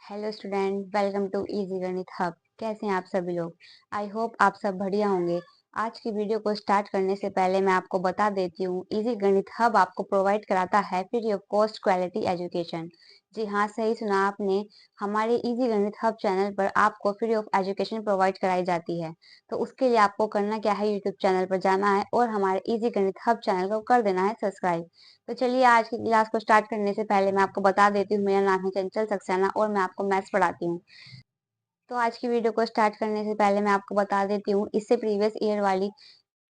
Hello student, welcome to easy गणित hub. कैसे हैं आप सभी लोग? आई होप आप सब बढ़िया होंगे। आज की वीडियो को स्टार्ट करने से पहले मैं आपको बता देती हूँ, इजी गणित हब आपको प्रोवाइड कराता है free of cost quality education. जी हाँ, सही सुना आपने। हमारे इजी गणित हब चैनल पर आपको फ्री ऑफ एजुकेशन प्रोवाइड कराई जाती है। तो उसके लिए आपको करना क्या है, यूट्यूब चैनल पर जाना है और हमारे इजी गणित हब चैनल को कर देना है सब्सक्राइब। तो चलिए, आज की क्लास को स्टार्ट करने से पहले मैं आपको बता देती हूँ, मेरा नाम है चंचल सक्सेना और मैं आपको मैथ्स पढ़ाती हूँ। तो आज की वीडियो को स्टार्ट करने से पहले मैं आपको बता देती हूँ, इससे प्रीवियस ईयर वाली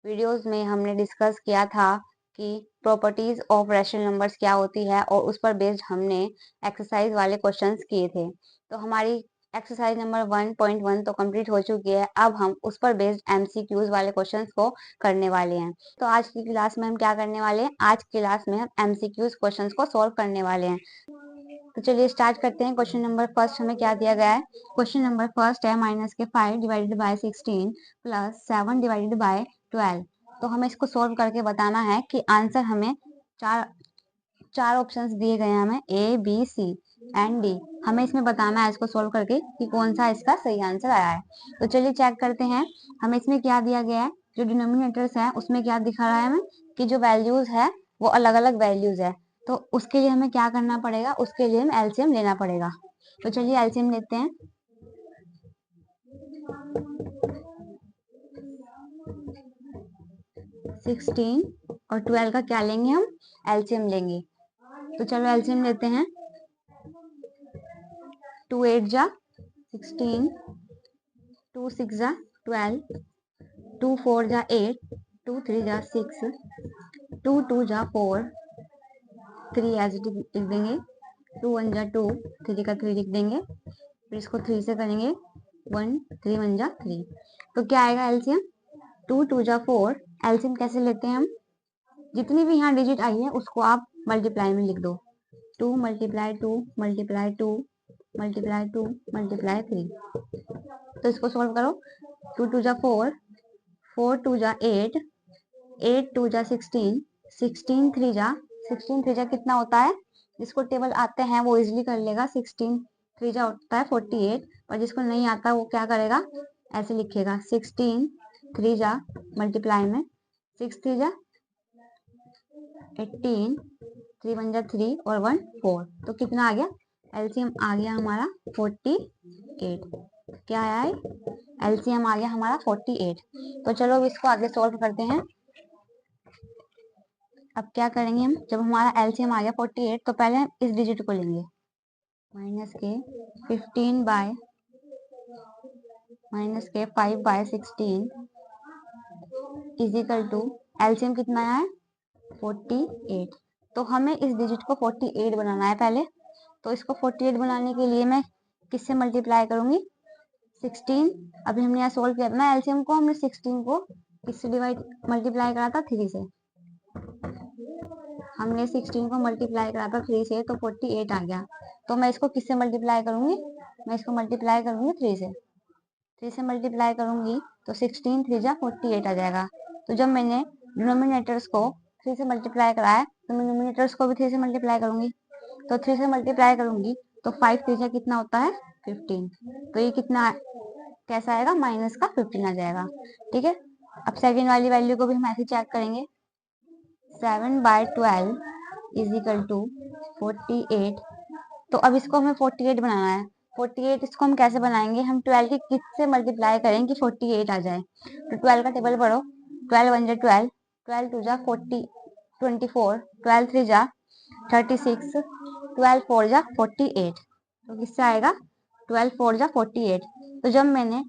वीडियोस में हमने डिस्कस किया था कि प्रॉपर्टीज ऑफ रैशनल नंबर्स क्या होती है और उस पर बेस्ड हमने एक्सरसाइज वाले क्वेश्चंस किए थे। तो हमारी एक्सरसाइज नंबर 1.1 तो कंप्लीट हो चुकी है। अब हम उस पर बेस्ड एमसीक्यूज वाले क्वेश्चंस को करने वाले हैं। तो आज की क्लास में हम क्या करने वाले हैं? आज की क्लास में हम एमसीक्यूज क्वेश्चंस को सॉल्व करने वाले हैं। तो चलिए स्टार्ट करते हैं। क्वेश्चन नंबर फर्स्ट हमें क्या दिया गया है? क्वेश्चन नंबर फर्स्ट है माइनस के 5 divided bye 16 plus 7 divided by 12। तो हमें इसको सॉल्व करके बताना है कि आंसर हमें चार ऑप्शंस दिए गए हैं, हमें A B C and D. हमें इसमें बताना है इसको सॉल्व करके कि कौन सा इसका सही आंसर आया है। तो चलिए चेक करते हैं हमें इसमें क्या दिया गया है। जो डिनोमिनेटर्स है उसमें क्या दिखा रहा है हमें कि जो वैल्यूज है वो अलग अलग वैल्यूज है। तो उसके लिए हमें क्या करना पड़ेगा? उसके लिए हमें एलसीएम लेना पड़ेगा। तो चलिए एलसीएम लेते हैं। सिक्सटीन और 12 का क्या लेंगे? हम एलसीएम लेंगे। तो चलो एलसीएम लेते हैं। 2 8 जा 16, 2 6 जा 12, 2 4 जा 8, 2 3 जा 6, 2 2 जा 4, 3 एज इट लिख देंगे, 2 1 जा 2, 3 का 3 लिख देंगे, फिर इसको 3 से करेंगे 1, 3 1 जा 3। तो क्या आएगा एलसीएम? 2 2 जा 4। एलसीएम कैसे लेते हैं हम? जितनी भी यहाँ डिजिट आई है उसको आप मल्टीप्लाई में लिख दो। 2 मल्टीप्लाई 2 मल्टीप्लाई 2 मल्टीप्लाई 2 मल्टीप्लाई 3। तो इसको सॉल्व करो। 2 2 जा 4, 4 2 जा 8, 8 2 जा 16, 16 3 जा 16 3 जा कितना होता है? जिसको टेबल आते हैं वो इजिली कर लेगा। 16 3 जा होता है 48, और जिसको नहीं आता वो क्या करेगा? ऐसे लिखेगा 16 3 जा मल्टीप्लाई में 6 3 जा 18, 3 1 जा 3 और 1 4। तो कितना आ गया? एलसीएम आ गया हमारा 48। क्या आया है? एलसीएम आ गया हमारा 48। तो चलो अब इसको आगे सॉल्व करते हैं। अब क्या करेंगे हम? जब हमारा एलसीएम आ गया 48 तो पहले हम इस डिजिट को लेंगे, माइनस के 15 बाय माइनस के 5 बाय 16 इजिकल टू एलसीएम कितना आया है? 48। तो हमें इस डिजिट को 48 बनाना है पहले। तो इसको 48 बनाने के लिए मैं किससे मल्टीप्लाई करूंगी? 16। अभी हमने यहाँ सोल्व किया था ना एलसीएम को, हमने 16 को किससे डिवाइड मल्टीप्लाई करा था? 3 से। हमने 16 को मल्टीप्लाई करा था 3 से, तो 48 आ गया। तो मैं इसको किससे मल्टीप्लाई करूंगी? मैं इसको मल्टीप्लाई करूंगी 3 से। 3 से मल्टीप्लाई करूंगी तो 16 3 जा 48 आ जाएगा। तो जब मैंने डिनोमिनेटर्स को 3 से मल्टीप्लाई कराया तो मैं न्यूमिनेटर्स को भी 3 से मल्टीप्लाई करूंगी। तो 3 से मल्टीप्लाई करूंगी तो 5 3 जा कितना होता है? 15। तो ये कितना कैसा आएगा? माइनस का 15 आ जाएगा। ठीक है। अब सेकेंड वाली वैल्यू को भी हम ऐसे चेक करेंगे। 7 बाय 12 इज इक्वल टू 48। तो अब इसको हमें 48 बनाना है। 48 इसको हम कैसे बनाएंगे? हम 12 की किससे मल्टीप्लाई करेंगे कि 48 आ जाए? तो 12 का टेबल पढ़ो। 12 1 जा 12, 12 2 जा 40 24, 12 3 जा 36, 12 4 जा 48। तो किससे आएगा? 12 4 जा 48। तो जब मैंने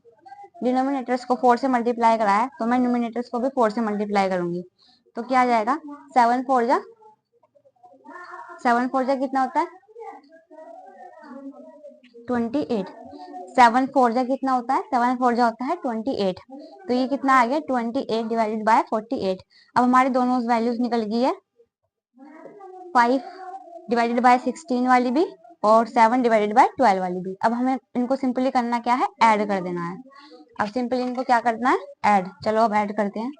डिनोमिनेटर्स को 4 से मल्टीप्लाई कराया तो मैं न्यूमिनेटर्स को भी 4 से मल्टीप्लाई करूंगी। तो क्या आ जाएगा? 7 4 जा कितना होता है? 28। 7 4 जा कितना होता है? 7 4 जा होता है 28। तो ये कितना आ गया? 28 डिवाइडेड बाय 48। अब हमारी दोनों वैल्यूज निकल गई है, 5 डिवाइडेड बाय 16 वाली भी और 7 डिवाइडेड बाय 12 वाली भी। अब हमें इनको सिंपली करना क्या है? ऐड कर देना है। अब सिंपली इनको क्या करना है? ऐड। चलो अब ऐड करते हैं।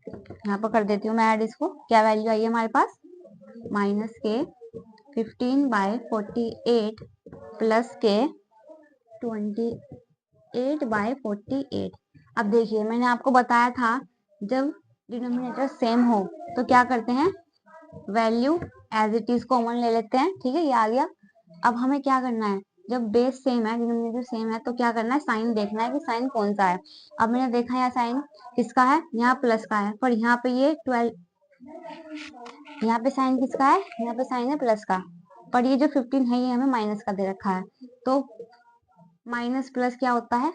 यहाँ पर कर देती हूँ मैं ऐड इसको। क्या वैल्यू आई है हमारे पास, माइनस के 15/48 प्लस के 28/48। अब देखिए मैंने आपको बताया था जब डिनोमिनेटर सेम हो तो क्या करते हैं, value as it is common ले लेते हैं। ठीक है, ये आ गया। अब हमें क्या करना है, जब बेस सेम है, डिनोमिनेटर सेम है, तो क्या करना है, साइन देखना है कि साइन कौन सा है। अब मैंने देखा यहाँ साइन किसका है, यहाँ प्लस का है, पर यहाँ पे ये 12, यहाँ पे साइन किसका है, यहाँ पे साइन है प्लस का, पर ये जो 15 है ये हमें माइनस का दे रखा है। तो माइनस प्लस क्या होता है,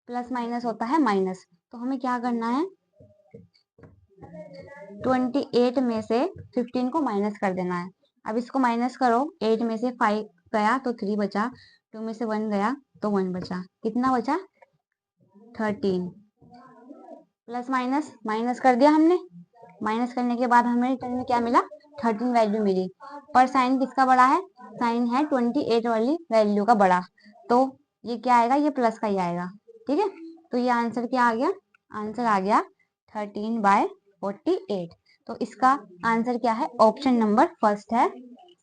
प्लस माइनस होता है माइनस। तो हमें क्या करना है, 28 में से 15 को माइनस कर देना है। अब इसको माइनस करो, 8 में से 5 गया तो 3 बचा, 2 में से 1 गया तो 1 बचा, कितना बचा 13। प्लस माइनस माइनस कर दिया हमने, माइनस करने के बाद हमें रिटर्न में क्या मिला, 13 वैल्यू मिली। पर साइन किसका बड़ा है, साइन है 28 वाली वैल्यू का बड़ा, तो ये क्या आएगा, ये प्लस का ही आएगा। ठीक है, तो ये आंसर क्या आ गया, आंसर आ गया 13/48। तो इसका आंसर क्या है, ऑप्शन नंबर फर्स्ट है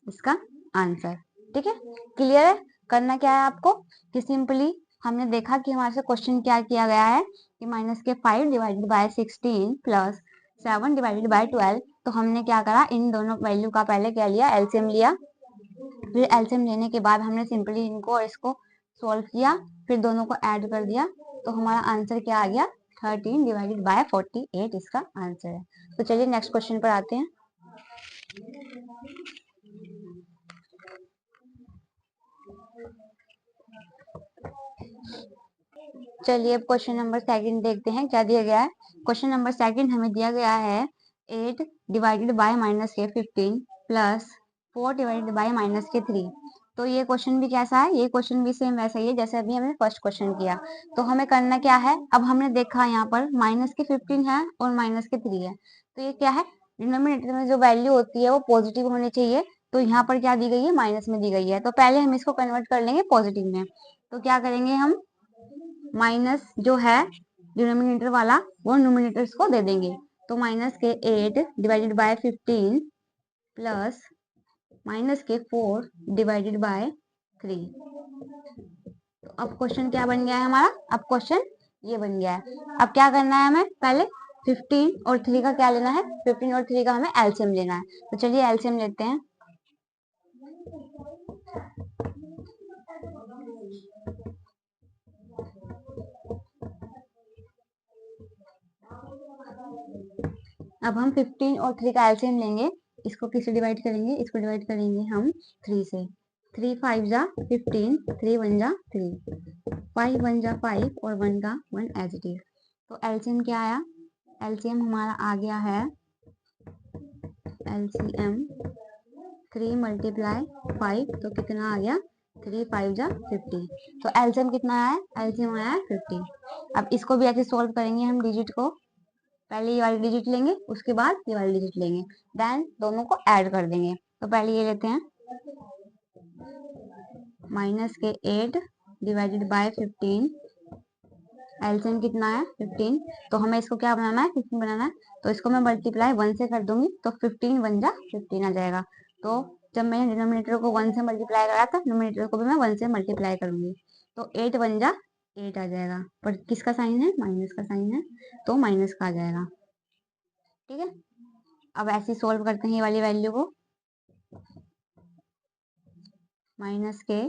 इसका आंसर। ठीक है, क्लियर है। करना क्या है आपको कि सिंपली हमने देखा कि हमारे से क्वेश्चन क्या किया गया है कि माइनस के 5 divided bye 16 plus 7 divided by 12। तो हमने क्या करा, इन दोनों वैल्यू का पहले क्या लिया, एलसीएम लिया। फिर एलसीएम लेने के बाद हमने सिंपली इनको और इसको सॉल्व किया, फिर दोनों को ऐड कर दिया। तो हमारा आंसर क्या आ गया, 13 डिवाइडेड बाय 48 इसका आंसर है। तो चलिए नेक्स्ट क्वेश्चन पर आते हैं। चलिए अब क्वेश्चन नंबर सेकंड देखते हैं क्या दिया गया है। क्वेश्चन नंबर सेकंड हमें दिया गया है 8 डिवाइडेड बाय माइनस के 15 प्लस 4 डिवाइडेड बाय माइनस के 3। तो ये क्वेश्चन भी कैसा है, ये क्वेश्चन भी सेम वैसा ही है जैसे अभी हमने फर्स्ट क्वेश्चन किया। तो हमें करना क्या है, अब हमने देखा यहाँ पर माइनस के 15 है और माइनस के 3 है, तो ये क्या है, डिनोमिनेटर में जो वैल्यू होती है वो पॉजिटिव होनी चाहिए। तो यहाँ पर क्या दी गई है, माइनस में दी गई है, तो पहले हम इसको कन्वर्ट कर लेंगे पॉजिटिव में। तो क्या करेंगे हम, माइनस जो है डिनोमिनेटर वाला वो न्यूमिनेटर्स को दे देंगे। तो माइनस के 8 डिवाइडेड बाय 15 प्लस माइनस के 4 डिवाइडेड बाय 3। तो अब क्वेश्चन क्या बन गया है हमारा, अब क्वेश्चन ये बन गया है। अब क्या करना है हमें, पहले 15 और 3 का क्या लेना है, 15 और 3 का हमें एलसीएम लेना है। तो चलिए एलसीएम लेते हैं। अब हम 15 और 3 का एलसीएम लेंगे। इसको किससे डिवाइड करेंगे, इसको डिवाइड करेंगे हम 3 से। 3 5 जा 15, 3 1 जा 3, 5 1 जा 5 और 1 का 1 एज इट इज। तो एलसीएम क्या आया, एलसीएम हमारा आ गया है, एलसीएम 3 मल्टीप्लाई 5, तो कितना आ गया, 3 5 जा 50। तो एलसीएम कितना आया है, एलसीएम आया है 50। अब इसको भी ऐसे सोल्व करेंगे हम डिजिट को, पहले ये वाली डिजिट लेंगे उसके बाद ये वाली डिजिट लेंगे, देन दोनों को ऐड कर देंगे। तो पहले ये लेते हैं, माइनस के 8 डिवाइडेड बाय 15, एलसीएम कितना है 15। तो हमें इसको क्या बनाना है, 15 बनाना है। तो इसको मैं मल्टीप्लाई 1 से कर दूंगी, तो 15 1 जा 15 आ जाएगा। तो जब मैंने डिनोमिनेटर को 1 से मल्टीप्लाई करा था, न्यूमरेटर को भी मैं 1 से मल्टीप्लाई करूंगी, तो 8 1 जा 8 आ जाएगा। पर किसका साइन है, माइनस का साइन है, तो माइनस का आ जाएगा। ठीक है, अब ऐसे सोल्व करते हैं ये वाली वैल्यू को। माइनस के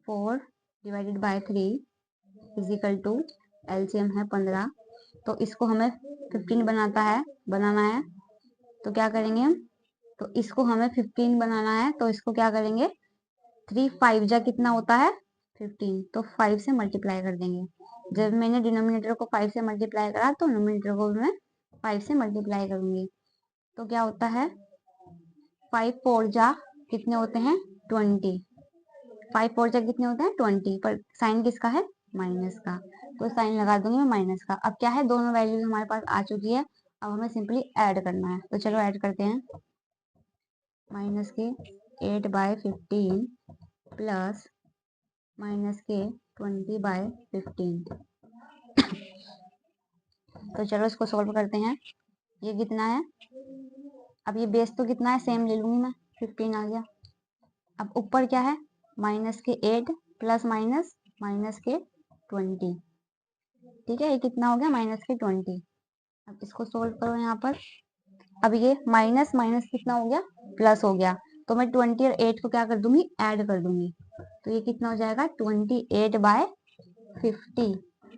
4 divided by 3 is equal to, LCM है 15। तो इसको हमें 15 बनाना है। तो क्या करेंगे हम, तो इसको हमें 15 बनाना है, तो इसको क्या करेंगे, 3 5 जा कितना होता है 15, तो 5 से मल्टीप्लाई कर देंगे। जब मैंने डिनोमिनेटर को 5 से मल्टीप्लाई करा तो न्यूमरेटर को भी मैं 5 से मल्टीप्लाई करूंगी। तो क्या होता है, 5 4 जा कितने होते हैं 20, 5 4 जा कितने होते हैं 20, पर साइन किसका है, माइनस का, तो साइन लगा दूंगी मैं माइनस का। अब क्या है, दोनों वैल्यूज हमारे पास आ चुकी है, अब हमें सिंपली ऐड करना है। तो चलो ऐड करते हैं, माइनस के 8 बाय 15 प्लस माइनस के 20 बाय 15। तो चलो इसको सोल्व करते हैं। ये कितना है, अब ये बेस तो कितना है सेम ले लूंगी मैं, 15 आ गया। अब ऊपर क्या है, माइनस के 8 प्लस माइनस माइनस के 20, ठीक है, ये कितना हो गया माइनस के 20। अब इसको सोल्व करो यहाँ पर। अब ये माइनस माइनस कितना हो गया, प्लस हो गया, तो मैं 20 और 8 को क्या कर दूंगी, ऐड कर दूंगी, तो ये कितना हो जाएगा 28/50।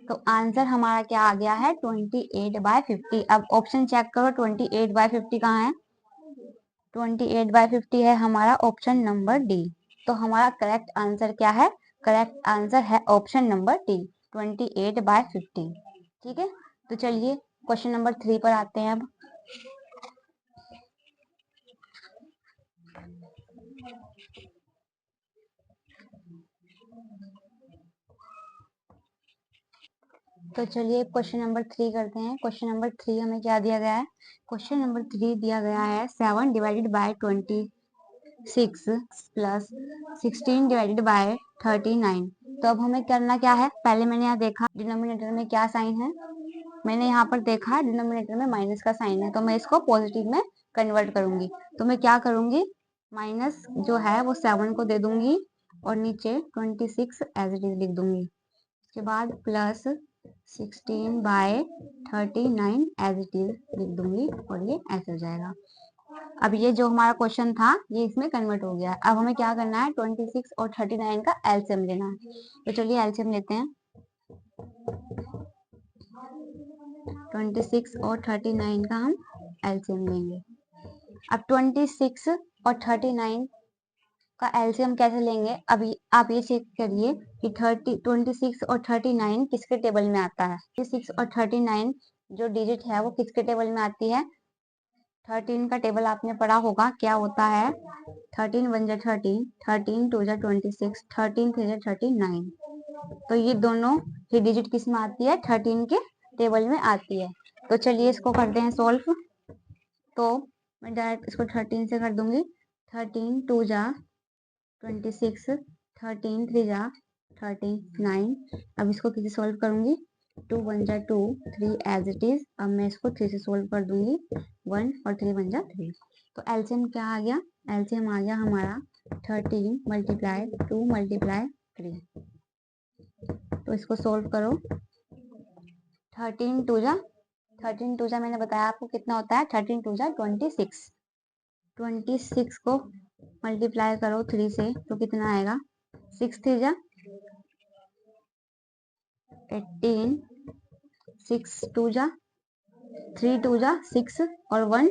तो आंसर हमारा क्या आ गया है 28/50। अब ऑप्शन चेक करो 28/50 कहाँ है, 28/50 है हमारा ऑप्शन नंबर डी। तो हमारा करेक्ट आंसर क्या है, करेक्ट आंसर है ऑप्शन नंबर डी, 28/50। ठीक है, तो चलिए क्वेश्चन नंबर 3 पर आते हैं अब। तो चलिए क्वेश्चन नंबर 3 करते हैं। क्वेश्चन नंबर 3 हमें क्या दिया गया है, क्वेश्चन नंबर 3 दिया गया है 7 divided bye 26 plus 16 divided by 39। तो अब हमें करना क्या है, पहले मैंने यहाँ देखा डिनोमिनेटर में क्या साइन है, मैंने यहाँ पर देखा डिनोमिनेटर में माइनस का साइन है, तो मैं इसको पॉजिटिव में कन्वर्ट करूंगी। तो मैं क्या करूंगी, माइनस जो है वो 7 को दे दूंगी और नीचे 26 एज इट इज लिख दूंगी। उसके बाद प्लस 16/39 एज इट इज लिख दूंगी और ये ऐसे हो जाएगा। अब ये जो हमारा क्वेश्चन था ये इसमें कन्वर्ट हो गया। अब हमें क्या करना है, 26 और 39 का एलसीएम लेना है। तो चलिए एलसीएम लेते हैं। 26 और 39 का हम एलसीएम लेंगे। अब 26 और 39 का एलसीएम कैसे लेंगे, अभी आप ये चेक करिए कि 26 और 39 किसके टेबल में आता है। 26 और 39 जो डिजिट है वो किसके टेबल में आती है, 13 का टेबल आपने पढ़ा होगा, क्या होता है 13 1 जा 13, 13 2 जा 26, 13 3 जा 39। तो ये दोनों ही डिजिट किस में आती है, 13 के टेबल में आती है। तो चलिए इसको करते हैं सोल्व। तो मैं डायरेक्ट इसको 13 से कर दूंगी, 13 2 जा 26, 13 3 जा 39। अब इसको किसी सोल्व करूंगी, 2 1 जा 2, 3 एज इट इज। अब मैं इसको 3 से सोल्व कर दूंगी, 1 और 3 1 जा 3। तो एलसीएम क्या आ गया, एलसीएम आ गया हमारा 13 मल्टीप्लाई 2 मल्टीप्लाई 3। तो इसको सोल्व करो, 13 2 जा मैंने बताया आपको कितना होता है, 13 2 जा 26। 26 को मल्टीप्लाई करो 3 से तो कितना आएगा, 6 3 जा 18, 6 2 जा 3 2 जा 6 और 1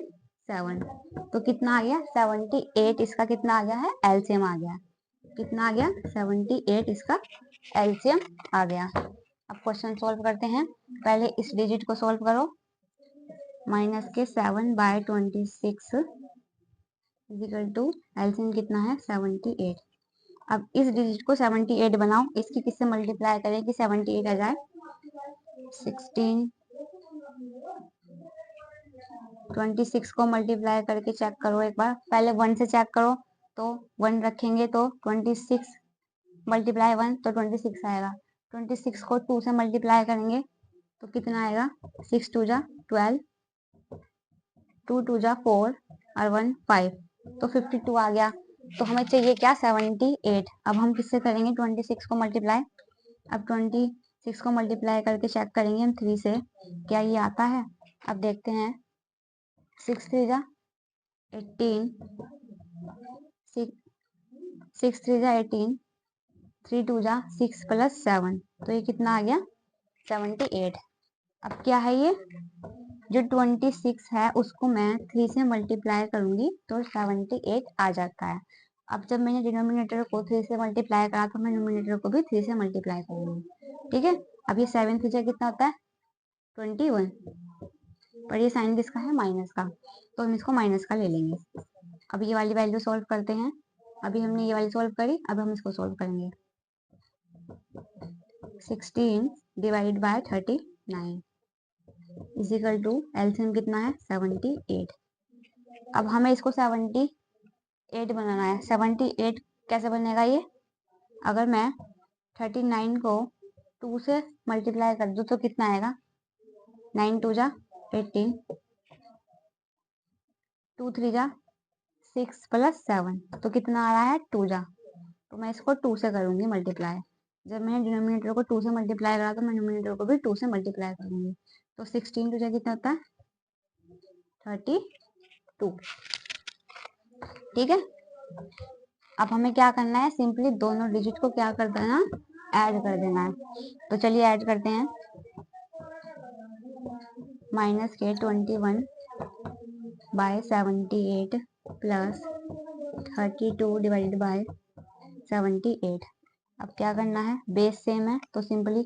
7। तो कितना आ गया 78। इसका कितना आ गया है, एलसीएम आ गया। कितना आ गया 78, इसका एलसीएम आ गया। अब क्वेश्चन सोल्व करते हैं। पहले इस डिजिट को सोल्व करो, माइनस के 7/26 इक्वल टू एलसीएम कितना है 78। अब इस डिजिट को 78 बनाओ, इसकी किससे मल्टीप्लाई करें कि 78 आ जाए, 16 26 को मल्टीप्लाई करके चेक करो एक बार, पहले 1 से चेक करो, तो 1 रखेंगे तो 26 मल्टीप्लाई 1 तो 26 आएगा। 26 को 2 से मल्टीप्लाई करेंगे तो कितना आएगा, 6 2 जा 12, 2 2 जा 4 और 1 5, तो 52 आ गया। तो हमें चाहिए क्या 78। अब हम किससे करेंगे 26 को मल्टीप्लाई, अब 26 को मल्टीप्लाई करके चेक करेंगे हम 3 से, क्या ये आता है। अब देखते हैं, 6 3 जा 18, 6 3 जा 18, 3 2 जा 6 प्लस 7, तो ये कितना आ गया 78। अब क्या है ये, जो 26 है उसको मैं 3 से मल्टीप्लाई करूंगी तो 78 आ जाता है। अब जब मैंने डिनोमिनेटर को 3 से मल्टीप्लाई करा तो मैं न्यूमिनेटर को भी 3 से मल्टीप्लाई करूंगी। ठीक है, अब ये 7 3 कितना होता है 21, पर ये साइन किसका है माइनस का, तो हम इसको माइनस का ले लेंगे। अब ये वाली वैल्यू सोल्व करते हैं। अभी हमने ये वाली सोल्व करी, अब हम इसको सोल्व करेंगे। 16 divide by 39 is equal to LCM कितना है 78। अब हमें इसको 78 बनाना है। 78 कैसे बनेगा ये, अगर मैं 39 को 2 से मल्टीप्लाई कर दूं तो कितना आएगा, 9 2 जा 18, 2 3 जा 6 प्लस 7, तो कितना आ रहा है 2 जा। तो मैं इसको 2 से करूंगी मल्टीप्लाई। जब मैंने डिनोमिनेटर को 2 से मल्टीप्लाई करा तो मैं न्यूमिनेटर को भी 2 से मल्टीप्लाई करूंगी। तो 16 टू जा कितना होता है 32। ठीक है, अब हमें क्या करना है, सिंपली दोनों डिजिट को क्या कर देना, ऐड कर देना है। तो चलिए ऐड करते हैं। माइनस के 21 बाय 78 प्लस 32 डिवाइडेड बाय 78। अब क्या करना है, बेस सेम है तो सिंपली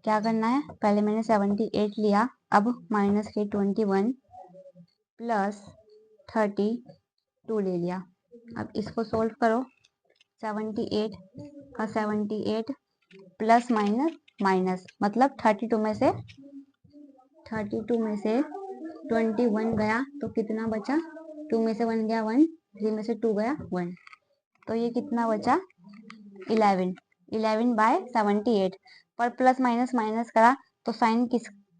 क्या करना है, पहले मैंने 78 लिया, अब माइनस के 21 प्लस 32 ले लिया। अब इसको सोल्व करो, 78 का 78 प्लस माइनस माइनस, मतलब 32 में से 21 गया तो कितना बचा, 2 में से 1 गया 1, 3 में से 2 गया 1, तो ये कितना बचा 11 बाय 78। पर प्लस माइनस माइनस करा तो साइन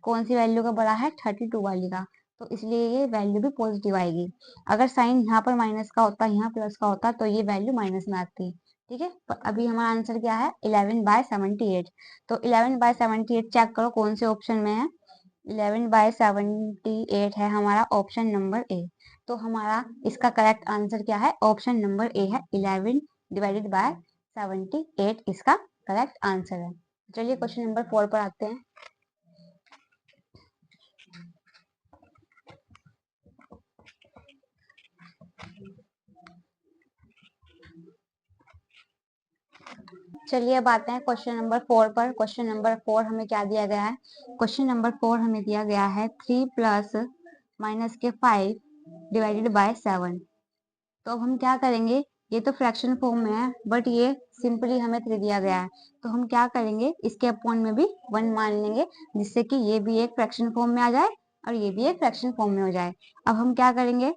कौन सी वैल्यू का बड़ा है, 32 वाली का, तो इसलिए ये वैल्यू भी पॉजिटिव आएगी। अगर साइन यहाँ पर माइनस का होता, यहाँ प्लस का होता, तो ये वैल्यू माइनस में आती। ठीक है, अभी हमारा आंसर क्या है 11 बाय 78। तो 11 बाय 78 चेक करो कौन से ऑप्शन में है। 11 बाय 78 है हमारा ऑप्शन नंबर ए। तो हमारा इसका करेक्ट आंसर क्या है, ऑप्शन नंबर ए है, 11 डिवाइडेड बाय 78 इसका करेक्ट आंसर है। चलिए क्वेश्चन नंबर 4 पर आते हैं। चलिए अब आते हैं क्वेश्चन नंबर 4 पर। क्वेश्चन नंबर 4 हमें क्या दिया गया है, क्वेश्चन नंबर 4 हमें दिया गया है 3 प्लस माइनस के 5 डिवाइडेड बाय 7। तो अब हम क्या करेंगे, ये तो फ्रैक्शन फॉर्म में है बट ये सिंपली हमें 3 दिया गया है, तो हम क्या करेंगे, इसके अपॉन में भी 1 मान लेंगे, जिससे कि ये भी एक फ्रैक्शन फॉर्म में आ जाए और ये भी एक फ्रैक्शन फॉर्म में हो जाए। अब हम क्या करेंगे,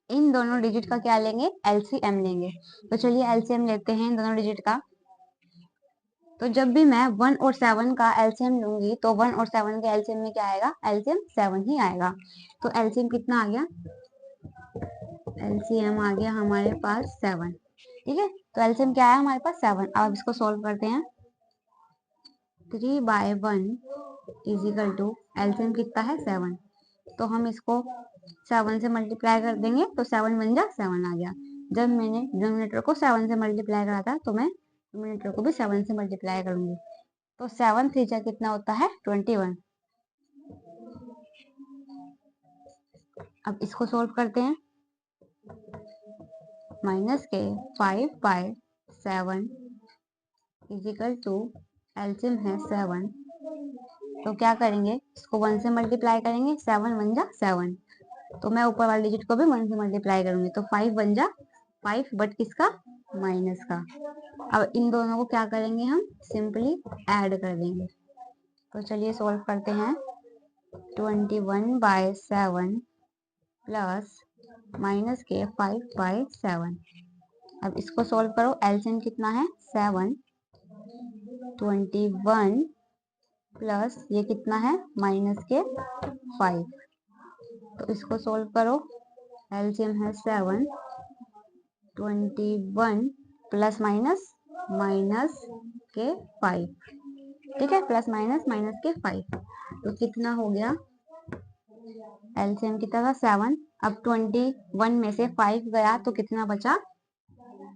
इन दोनों डिजिट का क्या लेंगे, एलसीएम लेंगे। तो चलिए एलसीएम लेते हैं इन दोनों डिजिट का। तो जब भी मैं 1 और 7 का एलसीएम लूंगी तो 1 और 7 के एलसीएम में क्या आएगा, एलसीएम 7 ही आएगा। तो एलसीएम कितना आ गया, एलसीएम आ गया हमारे पास 7। ठीक है, तो एलसीएम क्या है हमारे पास 7। अब इसको सॉल्व करते हैं। 3 by 1 is equal to, LCM कितना है 7, तो हम इसको 7 से मल्टीप्लाई कर देंगे तो 7 बन जा 7 आ गया। जब मैंने डिनोमिनेटर को 7 से मल्टीप्लाई करा था तो मैं डिनोमिनेटर को भी 7 से मल्टीप्लाई करूंगी। तो 7 3 जा कितना होता है 21। अब इसको सोल्व करते हैं। माइनस के 5 by 7 is equal to, LCM है 7, तो क्या करेंगे, इसको 1 से मल्टीप्लाई करेंगे, 7 बन जा 7, तो मैं ऊपर वाले डिजिट को भी 1 से मल्टीप्लाई करूंगी, तो 5 बन जा 5, बट किसका, माइनस का। अब इन दोनों को क्या करेंगे, हम सिंपली ऐड कर देंगे। तो चलिए सॉल्व करते हैं। 21 बाय 7 प्लस माइनस के 5 बाय 7। अब इसको सॉल्व करो, एलसीएम कितना है 7, 21 प्लस ये कितना है माइनस के 5। तो इसको सॉल्व करो, एलसीएम है 7, 21 प्लस माइनस माइनस के 5। ठीक है, प्लस माइनस माइनस के 5, तो कितना हो गया, एलसीएम कितना था 7। अब 21 में से 5 गया तो कितना बचा,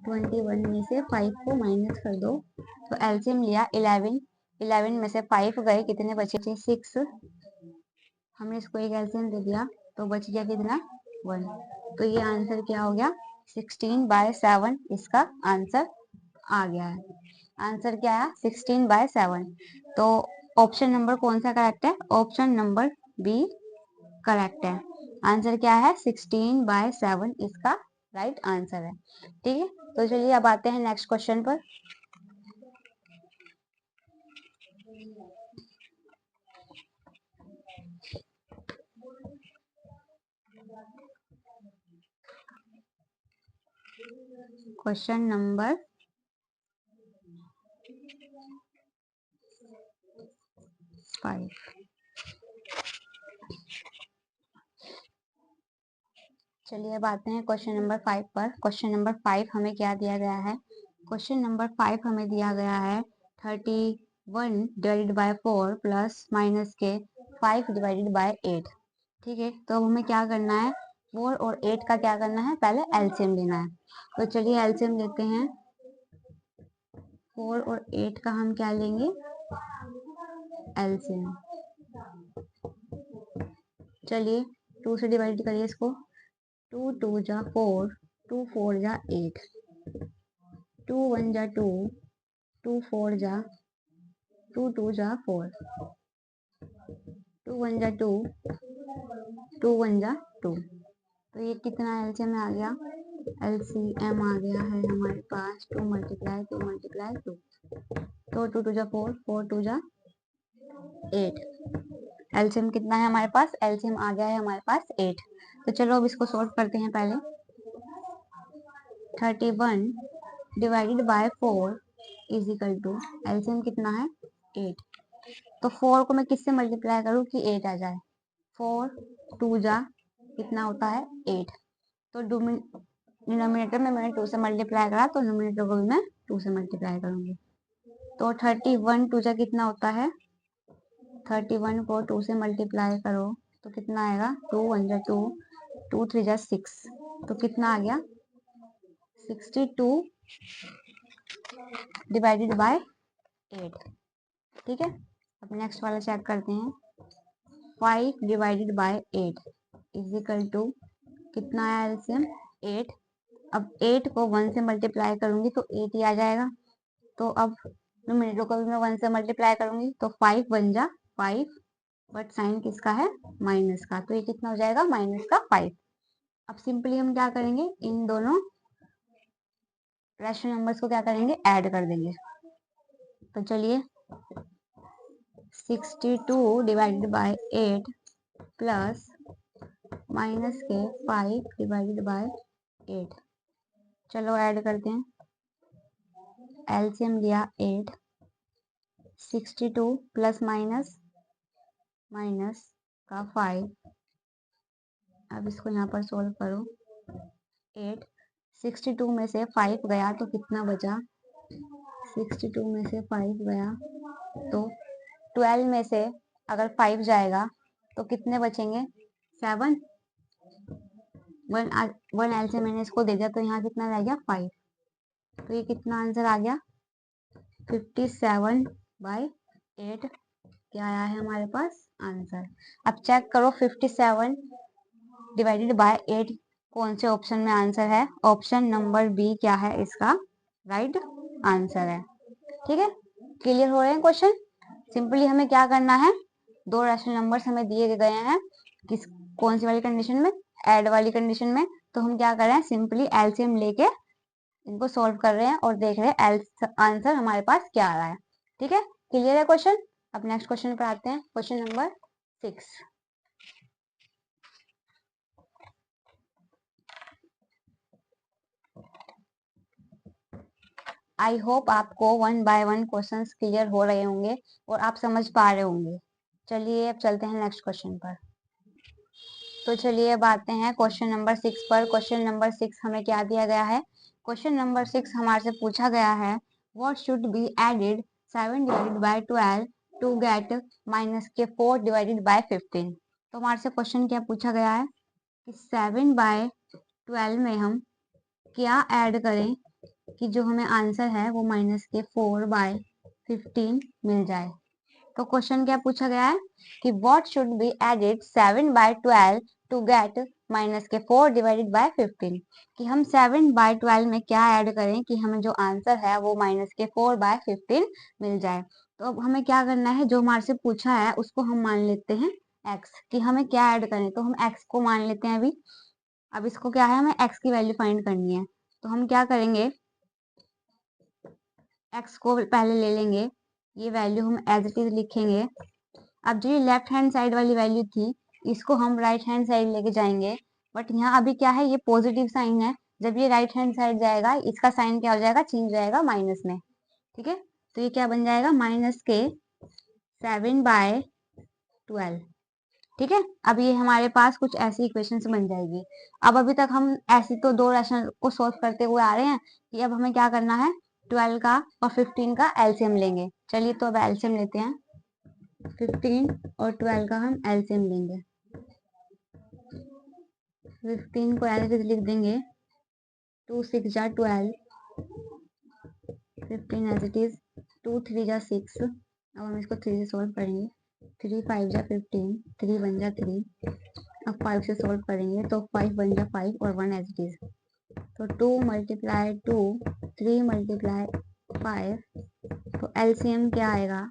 21 में से 5 को माइनस कर दो, तो एलसीएम लिया 11। 11 में से 5 गए, कितने बचे थे 6, हमने इसको एक एलसीएम दे दिया तो बच गया कितना 1। तो ये आंसर क्या हो गया, 16 बाय 7 इसका आंसर आ गया है। आंसर क्या है 16 बाय 7। तो ऑप्शन नंबर कौन सा करेक्ट है, ऑप्शन नंबर बी करेक्ट है। आंसर क्या है 16 बाय 7 इसका राइट आंसर है। ठीक है, तो चलिए अब आते हैं नेक्स्ट क्वेश्चन पर। Question number 5। चलिए अब आते हैं क्वेश्चन नंबर 5 पर। क्वेश्चन नंबर 5 हमें क्या दिया गया है? क्वेश्चन नंबर 5 हमें दिया गया है 31 डिवाइडेड बाय 4 प्लस माइनस के 5 डिवाइडेड बाय 8। ठीक है, तो अब हमें क्या करना है? 4 और 8 का क्या करना है? पहले एलसीएम लेना है। तो चलिए एलसीएम लेते हैं। 4 और 8 का हम क्या लेंगे? एलसीएम। चलिए 2 से डिवाइड करिए इसको। 2 2 जा 4, 2 4 जा 8, 2 1 जा 2, 2 4 जा 2 2 जा 4, 2 1 जा 2, 2 1 जा 2। तो ये कितना एलसीएम में आ गया? एलसीएम आ गया है हमारे पास 2 मल्टीप्लाई 2 मल्टीप्लाई 2। तो 2 2 जा 4, 4 2 जा 8। एलसीएम कितना है हमारे पास? एलसीएम आ गया है हमारे पास 8। तो चलो अब इसको सॉल्व करते हैं। पहले 31 divided by 4 is equal to LCM कितना है? 8। तो 4 को मैं किससे मल्टीप्लाई करूं कि 8 आ जाए? 4 2 जा कितना होता है? 8। तो डिनोमिनेटर में मैंने 2 से मल्टीप्लाई करा, तो न्यूमरेटर को भी मैं 2 से मल्टीप्लाई करूंगी। तो 31 2 जा कितना होता है? 31 को 2 से मल्टीप्लाई करो तो कितना आएगा? 2 1 जा 2, 2 3 जा 6। तो कितना आ गया? 62 डिवाइडेड बाय 8। ठीक है, अब नेक्स्ट वाला चेक करते हैं। 5 divided by 8 is equal to कितना आया एलसीएम? 8। अब 8 को 1 से मल्टीप्लाई करूंगी तो 8 ही आ जाएगा। तो अब न्यूमरेटर को भी मैं 1 से मल्टीप्लाई करूंगी तो 5 1 जा 5, बट साइन किसका है? माइनस का। तो ये कितना हो जाएगा? माइनस का 5। अब सिंपली हम क्या करेंगे? इन दोनों रैशनल नंबर्स को क्या करेंगे? ऐड कर देंगे। तो चलिए 62 डिवाइडेड बाय 8 प्लस माइनस के 5 डिवाइडेड बाय 8। चलो ऐड करते हैं। एलसीएम लिया 8, 62 प्लस माइनस माइनस का 5। अब इसको यहाँ पर सोल्व करो। 8 62 में से 5 गया तो कितना बचा? 62 में से 5 गया तो 12 में से अगर 5 जाएगा तो कितने बचेंगे? 7। 1 एल से मैंने इसको दे दिया तो यहाँ कितना रह गया? 5। तो ये कितना आंसर आ गया? 57 बाय 8 क्या आया है हमारे पास आंसर। अब चेक करो 57 डिवाइडेड बाय 8 कौन से ऑप्शन में आंसर है? ऑप्शन नंबर बी क्या है इसका राइट आंसर है। ठीक है, क्लियर हो रहे हैं क्वेश्चन? सिंपली हमें क्या करना है? दो रैशनल नंबर्स हमें दिए गए हैं, किस कौन सी वाली कंडीशन में? ऐड वाली कंडीशन में। तो हम क्या कर रहे हैं? सिंपली एलसीएम लेके इनको सॉल्व कर रहे हैं और देख रहे हैं आंसर हमारे पास क्या आ रहा है। ठीक है, क्लियर है क्वेश्चन? अब नेक्स्ट क्वेश्चन पर आते हैं। Question number 6। आई होप आपको 1 बाय 1 क्वेश्चंस क्लियर हो रहे होंगे और आप समझ पा रहे होंगे। चलिए अब चलते हैं नेक्स्ट क्वेश्चन पर। तो चलिए अब आते हैं क्वेश्चन नंबर 6 पर। क्वेश्चन नंबर 6 हमें क्या दिया गया है? क्वेश्चन नंबर 6 हमारे से पूछा गया है what should be added 7 divided by 12 to get minus के 4 डिवाइडेड बाय 15। तो हमारे से क्वेश्चन क्या पूछा गया है कि 7 बाय 12 में हम क्या ऐड करें कि जो हमें आंसर है वो माइनस के 4 बाय 15 मिल जाए। तो क्वेश्चन क्या पूछा गया है कि what should be added 7 by 12 to get minus के 4 डिवाइडेड बाय 15। कि हम 7 बाय 12 में क्या ऐड करें कि हमें जो आंसर है वो माइनस के 4 बाय 15 मिल जाए। तो अब हमें क्या करना है? जो हमारे से पूछा है उसको हम मान लेते हैं x, कि हमें क्या ऐड करें। तो हम x को मान लेते हैं अभी। अब इसको क्या है? हमें x की वैल्यू फाइंड करनी है। तो हम क्या करेंगे? x को पहले ले लेंगे, ये वैल्यू हम एज इट इज लिखेंगे। अब जो ये लेफ्ट हैंड साइड वाली वैल्यू थी इसको हम राइट हैंड साइड लेके जाएंगे, बट यहाँ अभी क्या है? ये पॉजिटिव साइन है। जब ये राइट हैंड साइड जाएगा इसका साइन क्या हो जाएगा? चेंज हो जाएगा माइनस में। ठीक है, तो ये क्या बन जाएगा? माइनस के 7 बाय 12। ठीक है। अब ये हमारे पास कुछ ऐसी इक्वेशंस बन जाएगी। अब अभी तक हम ऐसी तो दो रैशनल को सोल्व करते हुए आ रहे हैं कि अब हमें क्या करना है, 12 का और 15 का एलसीएम लेंगे। चलिए तो अब एलसीएम लेते हैं। 15 और 12 का हम एलसीएम लेंगे। 15 को एज लिख देंगे, 2 6 जा 12, 15 एज इट इज, 2 3 जा 6। अब हम इसको 3 से सोल्व करेंगे। 3 5 जा 15, 3 1 जा 3। अब 5 से सोल्व करेंगे तो 5 1 जा 5 और 1 एज इट इज। तो 2 मल्टीप्लाई 2, 3 मल्टीप्लाई 5। तो एलसीएम क्या आएगा,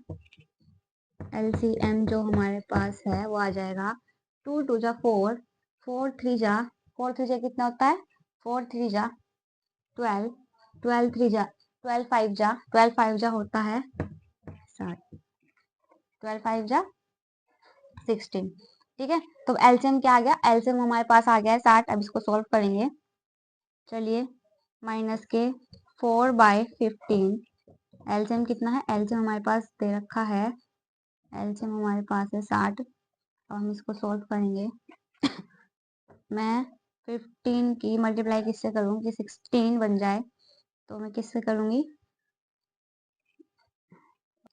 एलसीएम जो हमारे पास है वो आ जाएगा 2 2 जा 4, 4 3 जा, 4 3 जा कितना होता है, 4 3 जा 12, 12 3 जा 12 5 जा, 12 5 जा होता है 60, 12 5 जा 16। ठीक है, तो एलसीएम क्या आ गया, एलसीएम हमारे पास आ गया है 60। अब इसको सोल्व करेंगे। चलिए, माइनस के 4/15, एलसीएम कितना है, एलसीएम हमारे पास दे रखा है, एलसीएम हमारे पास है 60। अब हम इसको सोल्व करेंगे। मैं 15 की मल्टीप्लाई किससे करूँगी कि 16 बन जाए, तो मैं किससे करूँगी,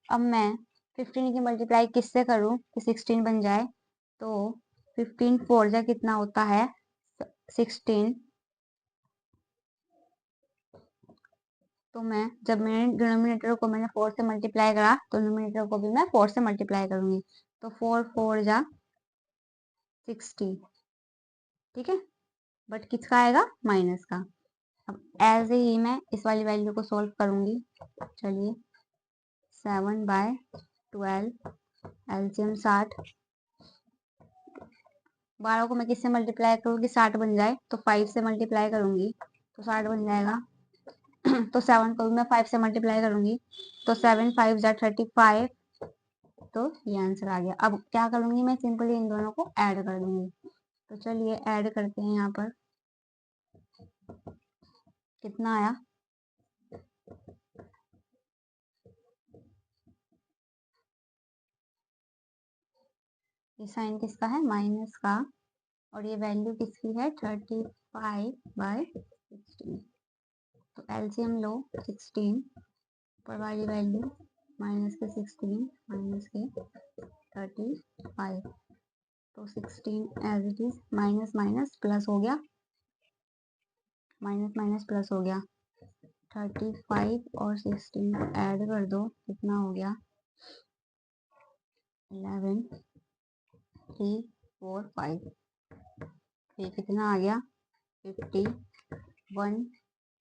अब मैं 15 की मल्टीप्लाई किससे करूँ कि 16 बन जाए, तो 15 4 जा कितना होता है 16। तो मैं जब मैंने डिनोमिनेटर को मैंने 4 से मल्टीप्लाई करा तो न्यूमिनेटर को भी मैं 4 से मल्टीप्लाई करूंगी। तो 4 4 जा 60। ठीक है, बट किसका आएगा, माइनस का। अब ऐसे ही मैं इस वाली वैल्यू को सोल्व करूंगी। चलिए, 7/12, एलसीएम 60। 12 को मैं किससे मल्टीप्लाई करूंगी, 60 बन जाए, तो 5 से मल्टीप्लाई करूंगी तो 60 बन जाएगा। तो 7 को भी मैं 5 से मल्टीप्लाई करूंगी, तो 7 5 जा 35। तो ये आंसर आ गया। अब क्या करूंगी, मैं सिंपली इन दोनों को ऐड कर दूंगी। तो चलिए ऐड करते हैं। यहाँ पर कितना आया, ये साइन किसका है, माइनस का, और ये वैल्यू किसकी है 35/16। तो एलसीएम लो 16, ऊपर वाली वैल्यू माइनस के 16 माइनस के 35। तो 16 as it is, minus minus plus हो गया, माइनस माइनस प्लस हो गया। 35 और 16 ऐड कर दो, कितना हो गया 11 3 4 5। ये कितना आ गया 51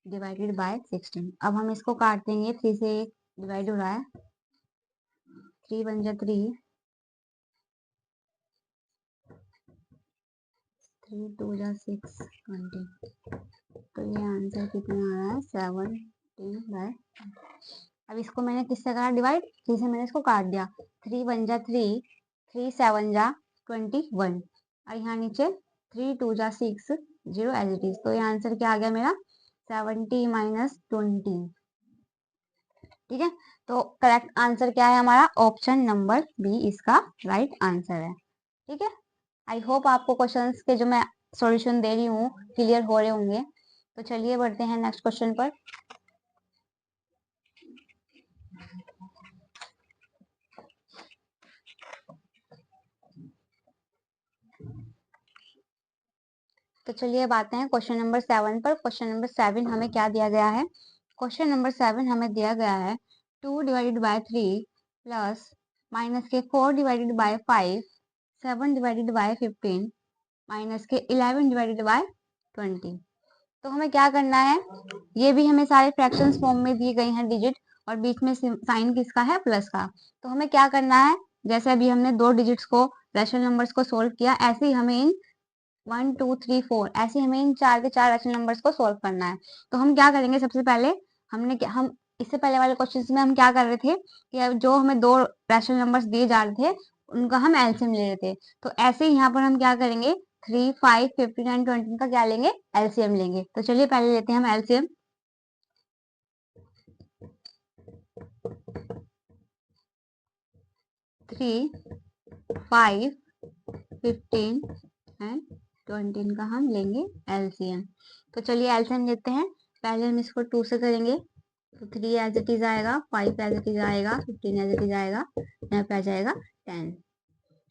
डिवाइडेड बाय 16। अब हम इसको काट देंगे, 3 से 1 डिवाइड हो रहा है, 3 1 जा 3, 3 2 जा 6 20। तो ये आंसर कितना आ रहा है 17/। अब इसको मैंने किससे करा डिवाइड, 3 से मैंने इसको काट दिया, 3 1 जा 3, 3 7 जा 21, और यहाँ नीचे 3 2 जा 6 0 एज इट इज। तो ये आंसर क्या आ गया मेरा 70 माइनस 20। ठीक है, तो करेक्ट आंसर क्या है हमारा, ऑप्शन नंबर बी इसका राइट आंसर है। ठीक है, आई होप आपको क्वेश्चंस के जो मैं सॉल्यूशन दे रही हूँ क्लियर हो रहे होंगे। तो चलिए बढ़ते हैं नेक्स्ट क्वेश्चन पर। तो चलिए बात हैं क्वेश्चन नंबर 7 पर। क्वेश्चन नंबर 7 हमें क्या दिया गया है, क्वेश्चन नंबर 7 हमें दिया गया है 2 डिवाइडेड बाय 3 प्लस माइनस के 4 divided bye 5, 7 divided bye 15 minus के 11 डिवाइडेड बाय 20। तो हमें क्या करना है, ये भी हमें सारे फ्रैक्शंस फॉर्म में दिए गए हैं डिजिट, और बीच में साइन किसका है, प्लस का। तो हमें क्या करना है, जैसे अभी हमने दो डिजिट्स को रैशनल नंबर्स को सोल्व किया, ऐसे ही हमें इन 1 2 3 4 ऐसे हमें इन चार के चार रैशनल नंबर्स को सोल्व करना है। तो हम क्या करेंगे, सबसे पहले हम इससे पहले वाले क्वेश्चन में हम क्या कर रहे थे कि अब जो हमें दो रैशनल नंबर्स दिए जा रहे थे उनका हम एलसीएम ले रहे थे। तो ऐसे ही यहाँ पर हम क्या करेंगे, 3 5 15 एंड 20 का क्या लेंगे, एलसीएम लेंगे। तो चलिए पहले लेते हैं हम एलसीएम। 3 5 15 एंड 20 का हम लेंगे एलसीएम। तो चलिए एलसीएम लेते हैं। पहले हम इसको 2 से करेंगे तो 3 एज इट इज आएगा, 5 एज इट इज आएगा, 15 एज इट इज आएगा, यहाँ पे आ जाएगा 10।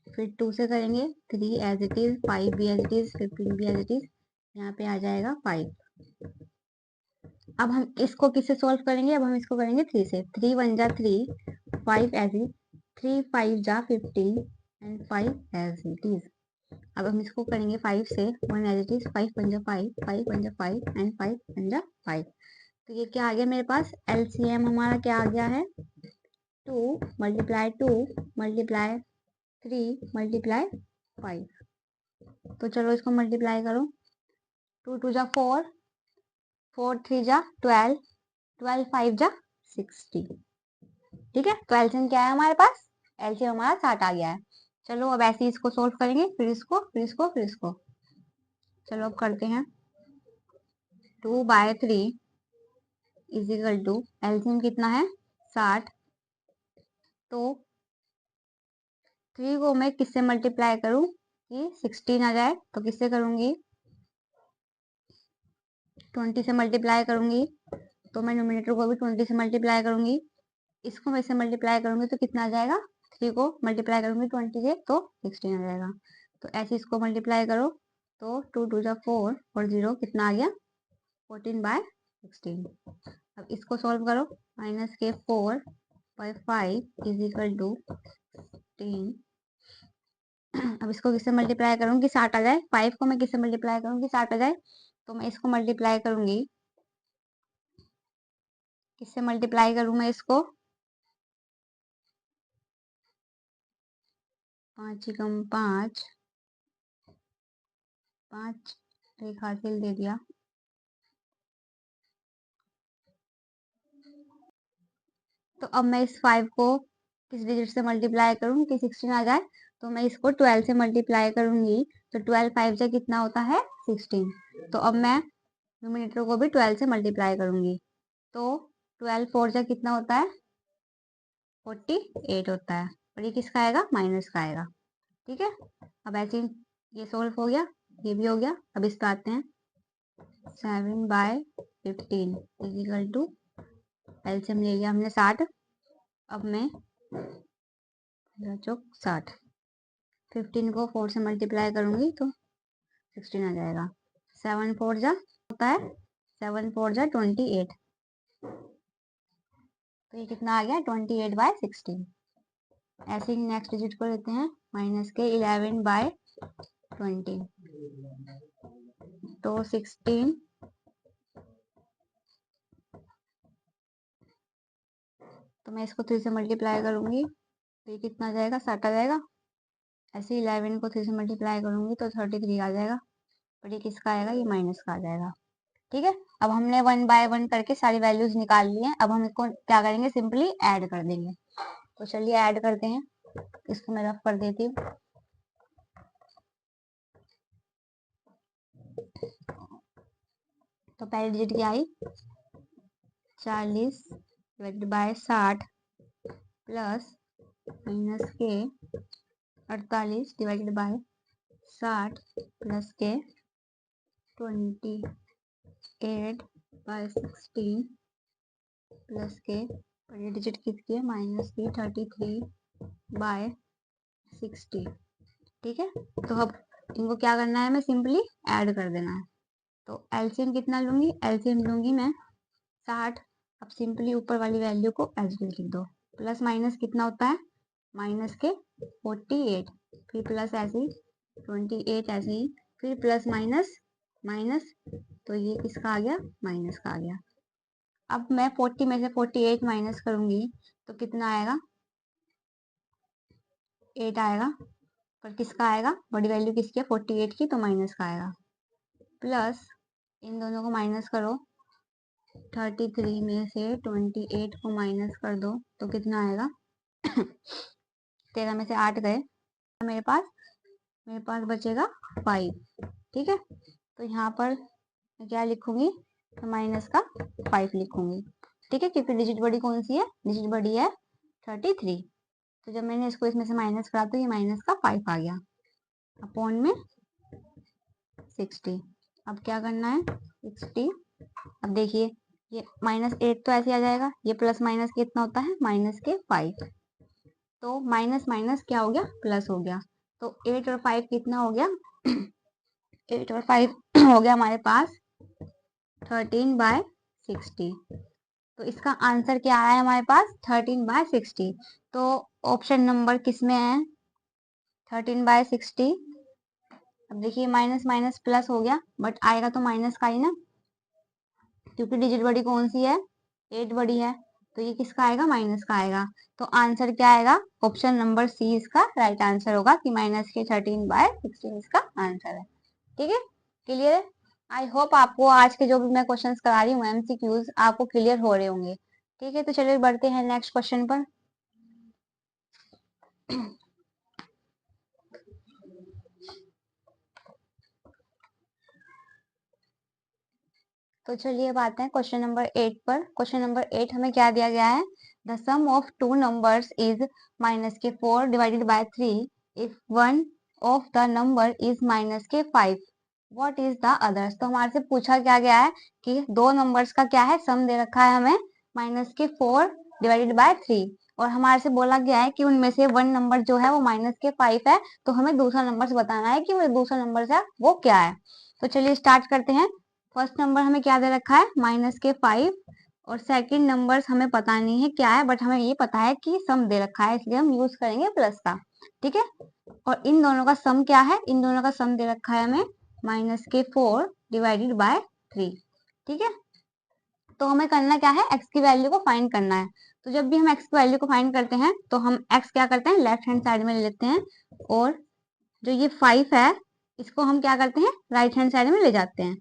फिर 2 से करेंगे 3 एज इट इज, 5 भी एज इट इज, 15 भी एज इट इज, यहाँ पे आ जाएगा 5। अब हम इसको किससे सॉल्व करेंगे? अब हम इसको करेंगे 3 से। 3 1 जा 3, 5 एज इट, 3 5 जा 15 एंड 5 एज इट इज। अब हम इसको करेंगे 5 से, 1 एज इट इज, 5 1 जा 5, 5 1 जा 5 एंड 5 1 जा 5। तो ये क्या आ गया मेरे पास? एलसीएम हमारा क्या आ गया है? 2 मल्टीप्लाई 2 मल्टीप्लाई 3 मल्टीप्लाई 5। तो चलो इसको मल्टीप्लाई करो। 2 2 जा 4, 4 3 जा 12, 12 5 जा 60। ठीक है, तो एलसीएम क्या है हमारे पास? एलसीएम हमारा 60 आ गया है। चलो अब ऐसे ही इसको सोल्व करेंगे, फिर इसको फिर इसको फिर इसको। चलो अब करते हैं। 2/3 इज इक्वल टू, एलसीएम कितना है? 60। तो 3 को मैं किससे मल्टीप्लाई करूं कि 16 आ जाए? तो किससे करूंगी? 20 से मल्टीप्लाई करूंगी। तो मैं नोमिनेटर को भी 20 से मल्टीप्लाई करूंगी, इसको मैं से मल्टीप्लाई करूंगी तो कितना आ जाएगा? 3 को मल्टीप्लाई करूंगी 20 से तो 16 आ जाएगा। तो ऐसे इसको मल्टीप्लाई करो तो 2 2 जा 4 और 0 कितना आ गया? 14/16। अब इसको सॉल्व करो। माइनस के 4/5 इज इक्वल टू 16। अब इसको किससे मल्टीप्लाई करूंगी? 60 आ जाए। 5 को मैं किससे मल्टीप्लाई करूंगी? 60 आ जाए। तो मैं इसको मल्टीप्लाई करूंगी, किससे मल्टीप्लाई करूं मैं इसको? 5 कम 5, 5 एक हासिल दे दिया। तो अब मैं इस 5 को किस डिजिट से मल्टीप्लाई करूं कि 16 आ जाए? तो मैं इसको 12 से मल्टीप्लाई करूंगी। तो 12 5 से कितना होता है? 16। तो अब मैं न्यूमरेटर को भी 12 से मल्टीप्लाई करूंगी। तो 12 4 से कितना होता है? 48 होता है। और ये किसका आएगा? माइनस का आएगा। ठीक है, अब ऐसे ये सोल्व हो गया, ये भी हो गया। अब इस पे आते हैं। 7/15 इज इक्वल टू, एलसीएम ले लिया हमने 60। अब मैं 60, 15 को 4 से मल्टीप्लाई करूंगी तो 16 आ जाएगा। 7 4 जा होता है, 7 4 जा 28। तो ये कितना आ गया? 28/16। ऐसे ही नेक्स्ट डिजिट को लेते हैं। माइनस के 11/20 तो 16। तो मैं इसको 3 से मल्टीप्लाई करूंगी तो ये कितना आ जाएगा? 60 आ जाएगा। ऐसे ही 11 को 3 से मल्टीप्लाई करूंगी तो 33 आ जाएगा। और ये किसका आएगा? ये माइनस का आ जाएगा। ठीक है, अब हमने 1 बाय 1 करके सारी वैल्यूज निकाल ली हैं। अब हम इसको क्या करेंगे? सिंपली ऐड कर देंगे। तो चलिए ऐड करते हैं। इसको मैं रफ कर देती हूँ। तो पहली डिजिट क्या आई? 40 डिवाइडेड बाय 60 प्लस माइनस के 48 डिवाइडेड बाय 60 प्लस के 28/16 प्लस के, पहली डिजिट किसकी है? माइनस की 33/60। ठीक है, तो अब इनको क्या करना है? मैं सिंपली ऐड कर देना है। तो एलसीएम कितना लूंगी? एलसीएम लूंगी मैं 60। अब सिंपली ऊपर वाली वैल्यू को एज इट इज लिख दो। प्लस माइनस कितना होता है? माइनस के 48, फिर प्लस ऐसे ही 28, ऐसे ही फिर प्लस माइनस माइनस। तो ये किसका आ गया? माइनस का आ गया। अब मैं 40 में से 48 माइनस करूंगी तो कितना आएगा? 8 आएगा। पर किसका आएगा? बड़ी वैल्यू किसकी है? 48 की, तो माइनस का आएगा। प्लस इन दोनों को माइनस करो। 33 में से 28 को माइनस कर दो तो कितना आएगा? 13 में से 8 गए, मेरे पास बचेगा 5। ठीक है, तो यहाँ पर मैं क्या लिखूंगी? तो माइनस का 5 लिखूंगी। ठीक है, क्योंकि डिजिट बड़ी कौन सी है? डिजिट बड़ी है 33। तो जब मैंने इसको इसमें से माइनस करा तो ये माइनस का 5 आ गया। अपॉन में 60। अब क्या करना है 60। अब देखिए ये -8 तो ऐसे आ जाएगा, ये प्लस माइनस कितना होता है -5। तो माइनस माइनस क्या हो गया प्लस हो गया। तो 8 और 5 कितना हो गया 8 और 5 हो गया हमारे पास 13/60। तो इसका आंसर क्या आया हमारे पास 13/60। तो ऑप्शन नंबर किस में है 13/60। अब देखिए माइनस माइनस प्लस हो गया, बट आएगा तो माइनस का ही ना, क्योंकि डिजिट बड़ी कौन सी है 8 बड़ी है। तो ये किसका आएगा माइनस का आएगा। तो आंसर क्या आएगा ऑप्शन नंबर सी इसका राइट आंसर होगा कि -13/16 इसका आंसर है। ठीक है क्लियर है। आई होप आपको आज के जो भी मैं क्वेश्चंस करा रही हूँ एमसीक्यूज आपको क्लियर हो रहे होंगे। ठीक है तो चलिए बढ़ते हैं नेक्स्ट क्वेश्चन पर। तो चलिए अब आते हैं क्वेश्चन नंबर 8 पर। क्वेश्चन नंबर 8 हमें क्या दिया गया है the sum of two numbers is -4 divided by 3 if one of the number is -5 what is the others. तो हमारे से पूछा क्या गया है कि दो नंबर्स का क्या है सम दे रखा है हमें -4 डिवाइडेड बाय 3 और हमारे से बोला गया है कि उनमें से वन नंबर जो है वो -5 है। तो हमें दूसरा नंबर बताना है कि वो दूसरा नंबर है वो क्या है। तो चलिए स्टार्ट करते हैं। फर्स्ट नंबर हमें क्या दे रखा है -5 और सेकंड नंबर हमें पता नहीं है क्या है, बट हमें ये पता है कि सम दे रखा है इसलिए हम यूज करेंगे प्लस का। ठीक है और इन दोनों का सम क्या है इन दोनों का सम दे रखा है हमें -4 डिवाइडेड बाय 3। ठीक है तो हमें करना क्या है x की वैल्यू को फाइंड करना है। तो जब भी हम x की वैल्यू को फाइंड करते हैं तो हम x क्या करते हैं लेफ्ट हैंड साइड में ले लेते हैं और जो ये 5 है इसको हम क्या करते हैं राइट हैंड साइड में ले जाते हैं।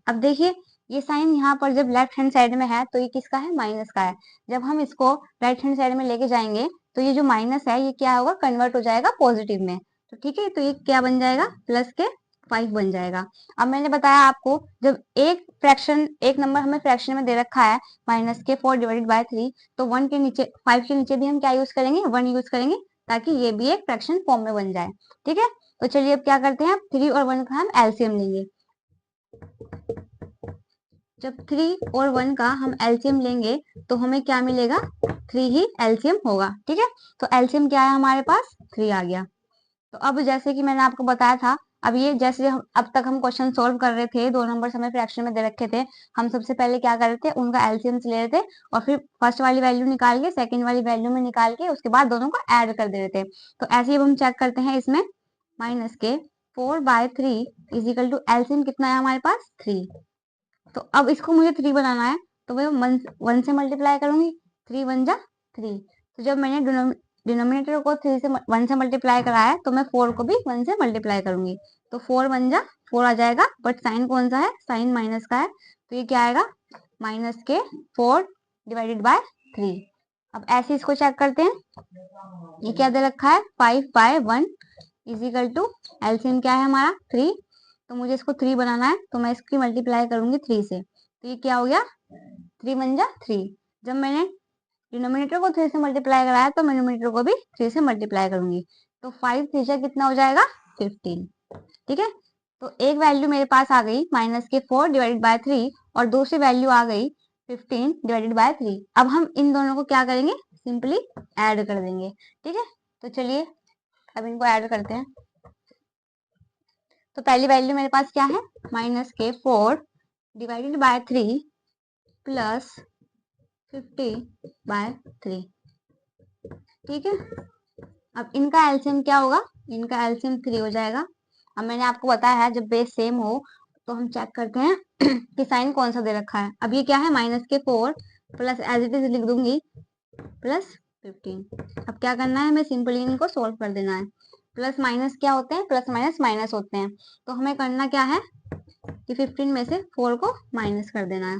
अब देखिए ये साइन यहाँ पर जब लेफ्ट हैंड साइड में है तो ये किसका है माइनस का है। जब हम इसको राइट हैंड साइड में लेके जाएंगे तो ये जो माइनस है ये क्या होगा कन्वर्ट हो जाएगा पॉजिटिव में। तो ठीक है तो ये क्या बन जाएगा प्लस के 5 बन जाएगा। अब मैंने बताया आपको जब एक नंबर हमें फ्रैक्शन में दे रखा है -4 डिवाइडेड बाय 3 तो 1 के नीचे 5 के नीचे भी हम क्या यूज करेंगे 1 यूज करेंगे ताकि ये भी एक फ्रैक्शन फॉर्म में बन जाए। ठीक है तो चलिए अब क्या करते हैं 3 और 1 का हम एलसीएम लेंगे। जब 3 और 1 का हम एलसीएम लेंगे तो हमें क्या मिलेगा 3 ही एलसीएम होगा। ठीक है तो एलसीएम क्या है हमारे पास 3 आ गया। तो अब जैसे कि मैंने आपको बताया था अब ये जैसे अब तक हम क्वेश्चन सोल्व कर रहे थे दो नंबर हमें फ्रैक्शन में दे रखे थे हम सबसे पहले क्या कर रहे थे उनका एलसीएम ले रहे थे और फिर फर्स्ट वाली वैल्यू निकाल के सेकंड वाली वैल्यू में निकाल के उसके बाद दोनों को ऐड कर दे रहे थे। तो ऐसे ही हम चेक करते हैं इसमें -4/3 इज इक्वल टू एलसीएम कितना है हमारे पास 3। तो अब इसको मुझे 3 बनाना है तो मैं 1 से मल्टीप्लाई करूंगी 3 1 जा 3। तो जब मैंने डिनोमिनेटर को 3 से 1 से मल्टीप्लाई कराया है तो मैं 4 को भी 1 से मल्टीप्लाई करूंगी। तो 4 1 जा 4 आ जाएगा बट साइन कौन सा है साइन माइनस का है तो ये क्या आएगा -4 डिवाइडेड बाय 3। अब ऐसे इसको चेक करते हैं ये क्या दे रखा है 5/1 इज इक्वल टू एलसीएम क्या है हमारा 3। तो मुझे इसको 3 बनाना है तो मैं इसकी मल्टीप्लाई करूंगी 3 से। तो ये क्या हो गया 3 1 जा 3। जब मैंने डिनोमिनेटर को 3 से मल्टीप्लाई कराया तो मैं न्यूमरेटर को भी 3 से मल्टीप्लाई करूंगी। तो 5 3 से कितना हो जाएगा 15। ठीक है तो एक वैल्यू मेरे पास आ गई -4 डिवाइडेड बाय 3 और दूसरी वैल्यू आ गई 15 डिवाइडेड बाय 3। अब हम इन दोनों को क्या करेंगे सिंपली ऐड कर देंगे। ठीक है तो चलिए अब इनको ऐड करते हैं। तो पहली वैल्यू मेरे पास क्या है -4 डिवाइडेड बाय 3 प्लस 50/3। ठीक है अब इनका एलसीएम क्या होगा इनका एलसीएम 3 हो जाएगा। अब मैंने आपको बताया है जब बेस सेम हो तो हम चेक करते हैं कि साइन कौन सा दे रखा है। अब ये क्या है -4 प्लस एज इट इज लिख दूंगी प्लस 15। अब क्या करना है हमें सिंपली इनको सोल्व कर देना है। प्लस माइनस क्या होते हैं प्लस माइनस माइनस होते हैं। तो हमें करना क्या है कि 15 में से 4 को माइनस कर देना है।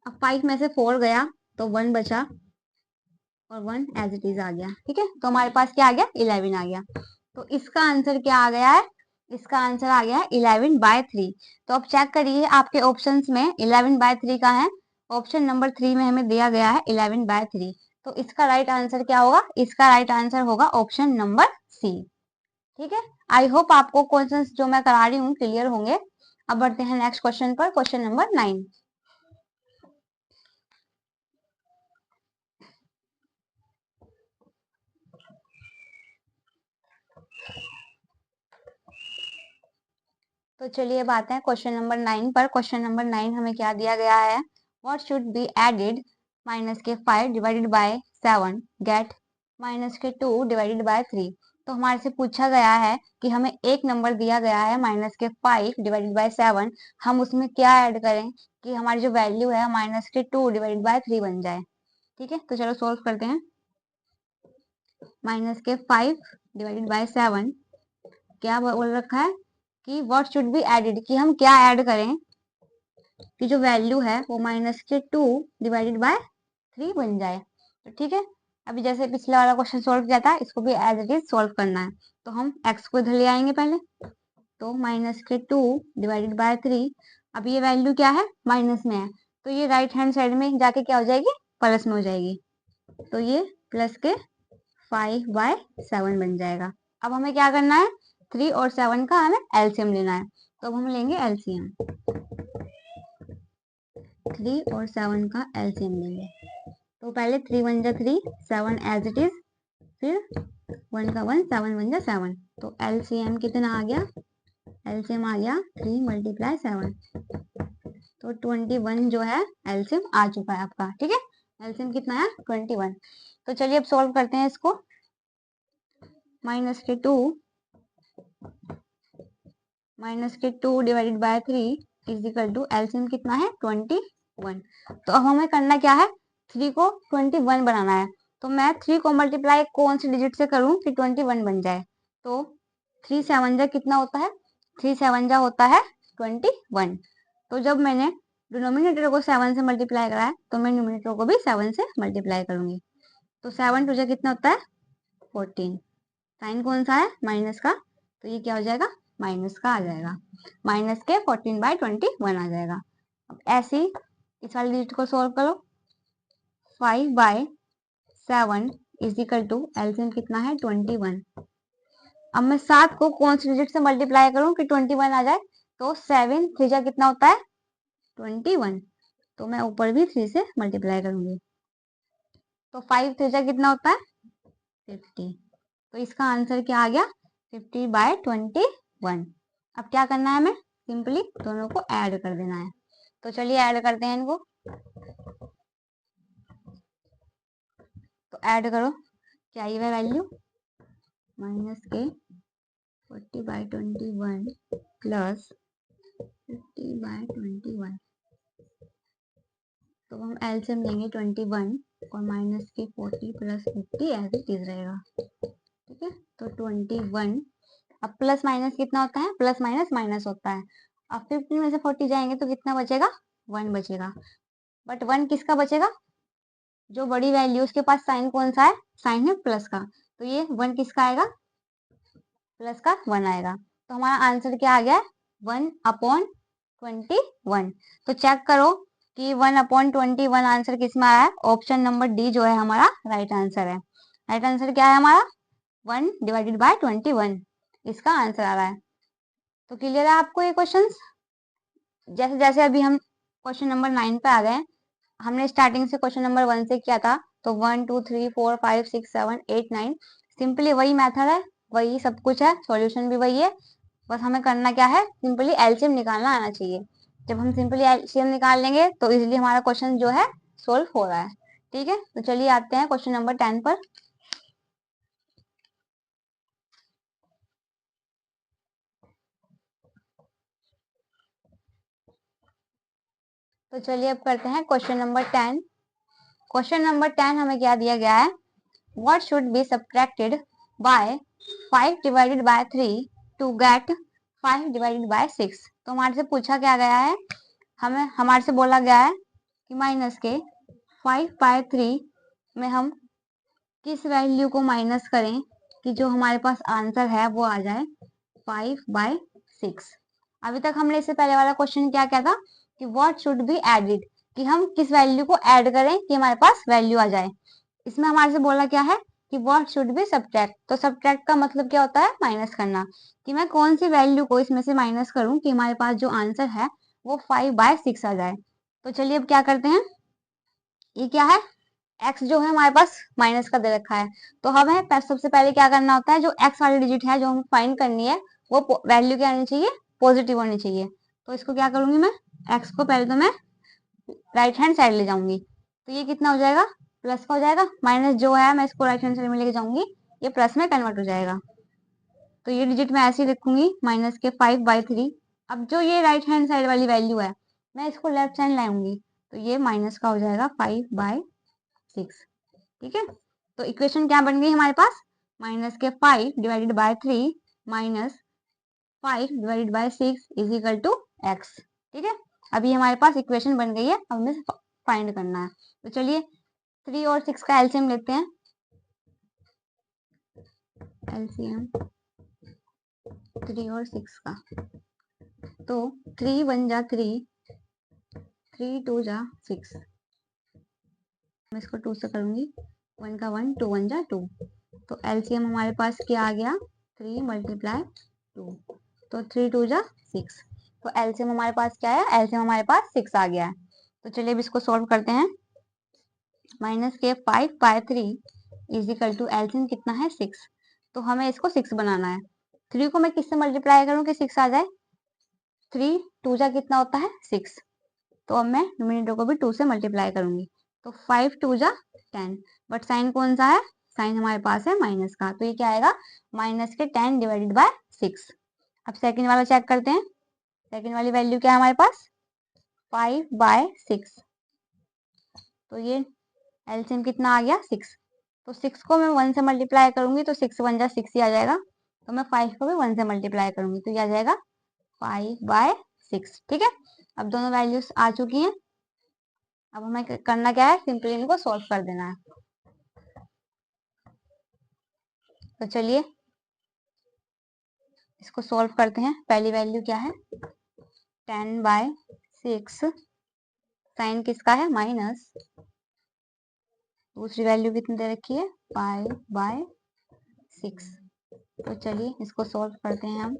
अब 5 में से 4 गया तो 1 बचा और 1 एज इट इज आ गया। ठीक है तो हमारे पास क्या आ गया 11 आ गया। तो इसका आंसर क्या आ गया है इसका आंसर आ गया है 11/3। तो अब चेक करिए आपके ऑप्शंस में 11/3 का है ऑप्शन नंबर 3 में हमें दिया गया है 11/3। तो इसका राइट आंसर क्या होगा इसका राइट आंसर होगा ऑप्शन नंबर सी। ठीक है आई होप आपको क्वेश्चंस जो मैं करा रही हूँ क्लियर होंगे। अब बढ़ते हैं नेक्स्ट क्वेश्चन पर, क्वेश्चन नंबर 9। तो चलिए बात है क्वेश्चन नंबर 9 पर। क्वेश्चन नंबर 9 हमें क्या दिया गया है, what should be added minus के 5 डिवाइडेड बाय 7 गेट माइनस के 2 डिवाइडेड बाय 3। तो हमारे से पूछा गया है कि हमें एक नंबर दिया गया है माइनस के 5 डिवाइडेड बाय 7, हम उसमें क्या ऐड करें कि हमारी जो वैल्यू है माइनस के 2 डिवाइडेड बाय 3 बन जाए। ठीक है, तो चलो सोल्व करते हैं। माइनस के 5 डिवाइडेड बाय 7 क्या बोल रखा है कि व्हाट शुड बी एडेड, कि हम क्या ऐड करें कि जो वैल्यू है वो माइनस के 2 डिवाइडेड बाय 3 बन जाए। तो ठीक है, अभी जैसे पिछला वाला क्वेश्चन सोल्व किया था, इसको भी एज इट इज सोल्व करना है। तो हम x को इधर ले आएंगे पहले, तो माइनस के 2 डिवाइडेड बाय 3। अब ये वैल्यू क्या है, माइनस में है, तो ये राइट हैंड साइड में जाके क्या हो जाएगी, प्लस में हो जाएगी। तो ये प्लस के 5/7 बन जाएगा। अब हमें क्या करना है, 3 और 7 का हमें एलसीएम लेना है। तो अब हम लेंगे एलसीएम, 3 और 7 का एलसीएम लेंगे। तो पहले 3 1 जा 3, 7 एज इट इज, फिर 1 का 1, 7 1 जा 7। तो एलसीएम कितना आ गया, एलसीएम आ गया 3 × 7। तो 21 जो है एलसीएम आ चुका है आपका। ठीक है, एलसीएम कितना है, 21। तो चलिए अब सॉल्व करते हैं इसको। माइनस के 2 divided by 3 is equal to LCM कितना है, 21। तो अब हमें करना क्या है, 3 को 21 बनाना है। तो मैं 3 को मल्टीप्लाई कौन से डिजिट से करूं कि 21 बन जाए। तो 3 7 जा कितना होता है, 3 7 जा होता है 21। तो जब मैंने डिनोमिनेटर को 7 से मल्टीप्लाई करा है, तो मैं न्यूमिनेटर को भी 7 से मल्टीप्लाई करूंगी। तो 7 2 जा कितना होता है, 14। साइन कौन सा है, माइनस का, तो ये क्या हो जाएगा, माइनस का आ जाएगा, माइनस के 14/21 आ जाएगा। अब ऐसे ही इस वाले डिजिट को सोल्व करो। 5/7 इज इक्वल टू एलसीएम कितना है, 21। अब मैं 7 को कौन से डिजिट से मल्टीप्लाई करूं कि 21 आ जाए। तो 7 3 जा कितना होता है, 21। तो मैं ऊपर भी 3 से मल्टीप्लाई करूंगी। तो 5 3 जा कितना होता है, 50। तो इसका आंसर क्या आ गया, 50/21। अब क्या करना है हमें, सिंपली दोनों को ऐड कर देना है। तो चलिए ऐड करते हैं इनको। तो ऐड करो, क्या ये वैल्यू, माइनस के 40/21 प्लस 50/21। तो हम एलसीएम लेंगे 21 और माइनस के 40 प्लस 50 एज इट इज रहेगा। ठीक है, तो 21। अब प्लस माइनस कितना होता है, प्लस माइनस माइनस होता है। अब 50 में से 40 जाएंगे तो कितना बचेगा, 1 बचेगा। बट 1 किसका बचेगा, जो बड़ी वैल्यू उसके पास साइन कौन सा है, साइन है प्लस का। तो ये 1 किसका आएगा, प्लस का 1 आएगा। तो हमारा आंसर क्या आ गया है, 1/21। तो चेक करो कि 1/21 आंसर किस में आया है, ऑप्शन नंबर डी जो है हमारा राइट आंसर है। राइट आंसर क्या है हमारा, 1/21 इसका आंसर आ रहा है। तो क्लियर है आपको ये क्वेश्चंस। जैसे जैसे अभी हम क्वेश्चन नंबर 9 पे आ गए, हमने स्टार्टिंग से क्वेश्चन नंबर 1 से किया था। तो 1 2 3 4 5 6 7 8 9 सिंपली वही मेथड है, वही सब कुछ है, सॉल्यूशन भी वही है। बस हमें करना क्या है, सिंपली एलसीएम निकालना आना चाहिए। जब हम सिंपली एलसीएम निकाल लेंगे तो इजिली हमारा क्वेश्चन जो है सोल्व हो रहा है। ठीक है, तो चलिए आते हैं क्वेश्चन नंबर 10 पर। तो चलिए अब करते हैं क्वेश्चन नंबर 10। क्वेश्चन नंबर 10 हमें क्या दिया गया है, what should be subtracted by 5 divided by 3 to get 5 divided by 6। तो हमारे से पूछा क्या गया है, हमारे से बोला गया है कि माइनस के 5/3 में हम किस वैल्यू को माइनस करें कि जो हमारे पास आंसर है वो आ जाए 5/6। अभी तक हमने इससे पहले वाला क्वेश्चन क्या किया था कि व्हाट शुड बी एडेड, कि हम किस वैल्यू को ऐड करें कि हमारे पास वैल्यू आ जाए। इसमें हमारे से बोला क्या है कि व्हाट शुड बी सब्ट्रैक्ट। तो सब्ट्रैक्ट का मतलब क्या होता है, माइनस करना, कि मैं कौन सी वैल्यू को इसमें से माइनस करूं कि हमारे पास जो आंसर है वो 5/6 आ जाए। तो चलिए अब क्या करते हैं, ये क्या है, x जो है हमारे पास माइनस का दे रखा है, तो हमें सबसे पहले क्या करना होता है, जो x वाली डिजिट है जो हमें फाइंड करनी है वो वैल्यू क्या आनी चाहिए, पॉजिटिव होनी चाहिए। तो इसको क्या करूंगी मैं, x को पहले तो मैं राइट हैंड साइड ले जाऊंगी, तो ये कितना हो जाएगा, प्लस का हो जाएगा, माइनस जो है मैं इसको राइट हैंड साइड में लेके जाऊंगी, ये प्लस में कन्वर्ट हो जाएगा। तो ये डिजिट मैं ऐसे ही लिखूंगी, -5/3। अब जो ये राइट हैंड साइड वाली वैल्यू है मैं इसको लेफ्ट साइड लाऊंगी, तो ये माइनस का हो जाएगा 5/6। ठीक है, तो इक्वेशन क्या बन गई हमारे पास, -5/3 -5/6 इज इक्वल टू x। ठीक है, अभी हमारे पास इक्वेशन बन गई है, अब हमें फाइंड करना है। तो चलिए 3 और 6 का एलसीएम लेते हैं। एलसीएम 3 और 6 का, तो 3 1 जा 3, 3 2 जा 6, मैं इसको 2 से करूंगी, 1 का 1, 2 1 जा 2, तो एलसीएम हमारे पास क्या आ गया, 3 × 2, तो 3 2 जा 6, तो एलसीएम हमारे पास क्या है, एलसीएम हमारे पास 6 आ गया है। तो चलिए अब इसको सॉल्व करते हैं, -5/3 इज इक्वल टू एलसीएम कितना है 6, तो हमें इसको 6 बनाना है। 3 को मैं किससे मल्टीप्लाई करूं कि 6 आ जाए, 3 2 जा कितना होता है 6, तो अब मैं न्यूमरेटर को भी 2 से मल्टीप्लाई करूंगी, तो 5 2 जा 10, बट साइन कौन सा है, साइन हमारे पास है माइनस का, तो ये क्या आएगा, -10 / 6। अब सेकंड वाला चेक करते हैं, सेकंड वाली वैल्यू क्या है हमारे पास, 5/6, तो ये एलसीएम कितना आ गया 6, तो 6 को मैं 1 से मल्टीप्लाई करूंगी तो 6 1 जा 6 ही आ जाएगा, तो मैं 5 को भी 1 से मल्टीप्लाई करूंगी तो ये आ जाएगा 5/6। ठीक है, अब दोनों वैल्यूज आ चुकी हैं, अब हमें करना क्या है, सिंपली इनको सॉल्व कर देना है। तो चलिए इसको सॉल्व करते हैं। पहली वैल्यू क्या है, 10/6, साइन किसका है माइनस, दूसरी वैल्यू कितनी दे रखी है 5/6। तो चलिए इसको सॉल्व करते हैं हम,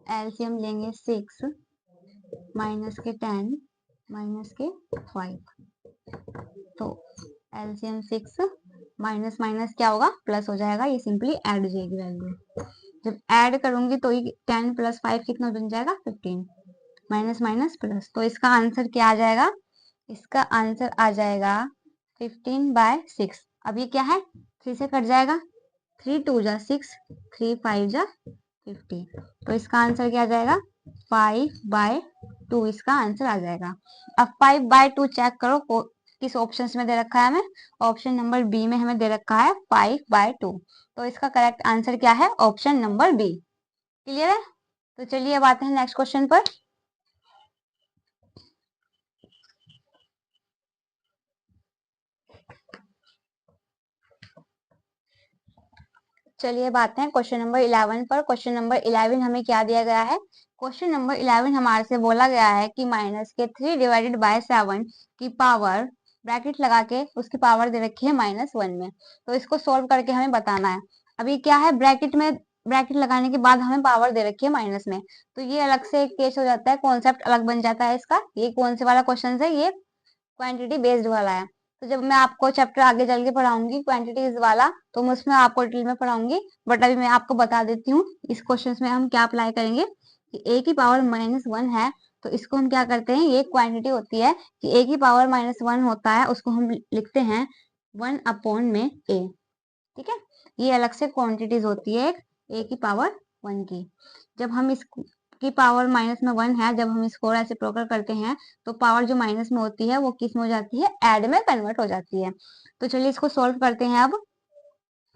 एलसीएम लेंगे 6 माइनस के 10 माइनस के 5, तो एलसीएम 6 माइनस माइनस क्या होगा, प्लस हो जाएगा, ये सिंपली ऐड हो जाएगी वैल्यू, जब ऐड करूंगी तो ये 10 + 5 कितना बन जाएगा 15, माइनस माइनस प्लस, तो इसका आंसर क्या आ जाएगा, इसका आंसर आ जाएगा 15/6। अब ये क्या है, 3 से कट जाएगा, 3 2 जा 6, 3 5 जा 50, तो इसका आंसर क्या आ जाएगा 5/2, इसका आंसर आ जाएगा। अब 5/2 चेक करो किस ऑप्शन में दे रखा है हमें, ऑप्शन नंबर बी में हमें दे रखा है 5/2, तो इसका करेक्ट आंसर क्या है, ऑप्शन नंबर बी। क्लियर है, तो चलिए अब आते हैं नेक्स्ट क्वेश्चन पर। चलिए बात है क्वेश्चन नंबर 11 पर। क्वेश्चन नंबर 11 हमें क्या दिया गया है, क्वेश्चन नंबर 11 हमारे से बोला गया है कि -3 / 7 की पावर, ब्रैकेट लगा के उसकी पावर दे रखी है -1 में, तो इसको सोल्व करके हमें बताना है। अभी क्या है, ब्रैकेट में ब्रैकेट लगाने के बाद हमें पावर दे रखी है माइनस में, तो ये अलग से एक केस हो जाता है, कॉन्सेप्ट अलग बन जाता है इसका। ये कौन से वाला क्वेश्चन है, ये क्वांटिटी बेस्ड वाला है, तो जब मैं आपको चैप्टर आगे चल के पढ़ाऊंगी क्वांटिटीज वाला, तो मैं उसमें आपको डिटेल में पढ़ाऊंगी, बट अभी मैं आपको बता देती हूँ इस क्वेश्चन में हम क्या अप्लाई करेंगे कि a की पावर -1 है, तो इसको हम क्या करते हैं, ये क्वांटिटी होती है कि a की पावर -1 होता है, उसको हम लिखते हैं 1 में a। ठीक है, ये अलग से क्वांटिटीज होती है एक a की पावर 1 की। जब हम इस की पावर -1 है, जब हम इसको रेसिप्रोकल करते हैं तो पावर जो माइनस में होती है वो किस में हो जाती है, ऐड में कन्वर्ट हो जाती है। तो चलिए इसको सॉल्व करते हैं। अब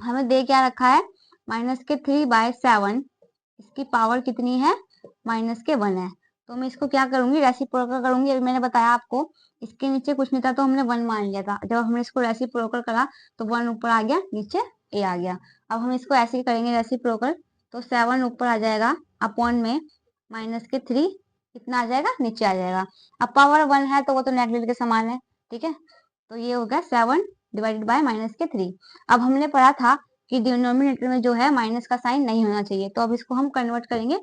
हमें दे क्या रखा है, -3/7, इसकी पावर कितनी है, -1 है, तो मैं इसको क्या करूंगी, रेसिप्रोकल करूंगी। अभी मैंने बताया आपको इसके नीचे कुछ नहीं था तो हमने 1 मान लिया था, जब हमने इसको रेसिप्रोकल करा तो 1 ऊपर आ गया, नीचे a आ गया। अब हम इसको ऐसे ही करेंगे रेसिप्रोकल, तो 7 ऊपर आ जाएगा, अपॉन में -3 कितना आ जाएगा, नीचे आ जाएगा। अब पावर 1 है तो वो तो नेगेटिव के समान है। ठीक है, तो ये हो गया 7 / -3। अब हमने पढ़ा था कि डिनोमिनेटर में जो है माइनस का साइन नहीं होना चाहिए। तो अब इसको हम कन्वर्ट करेंगे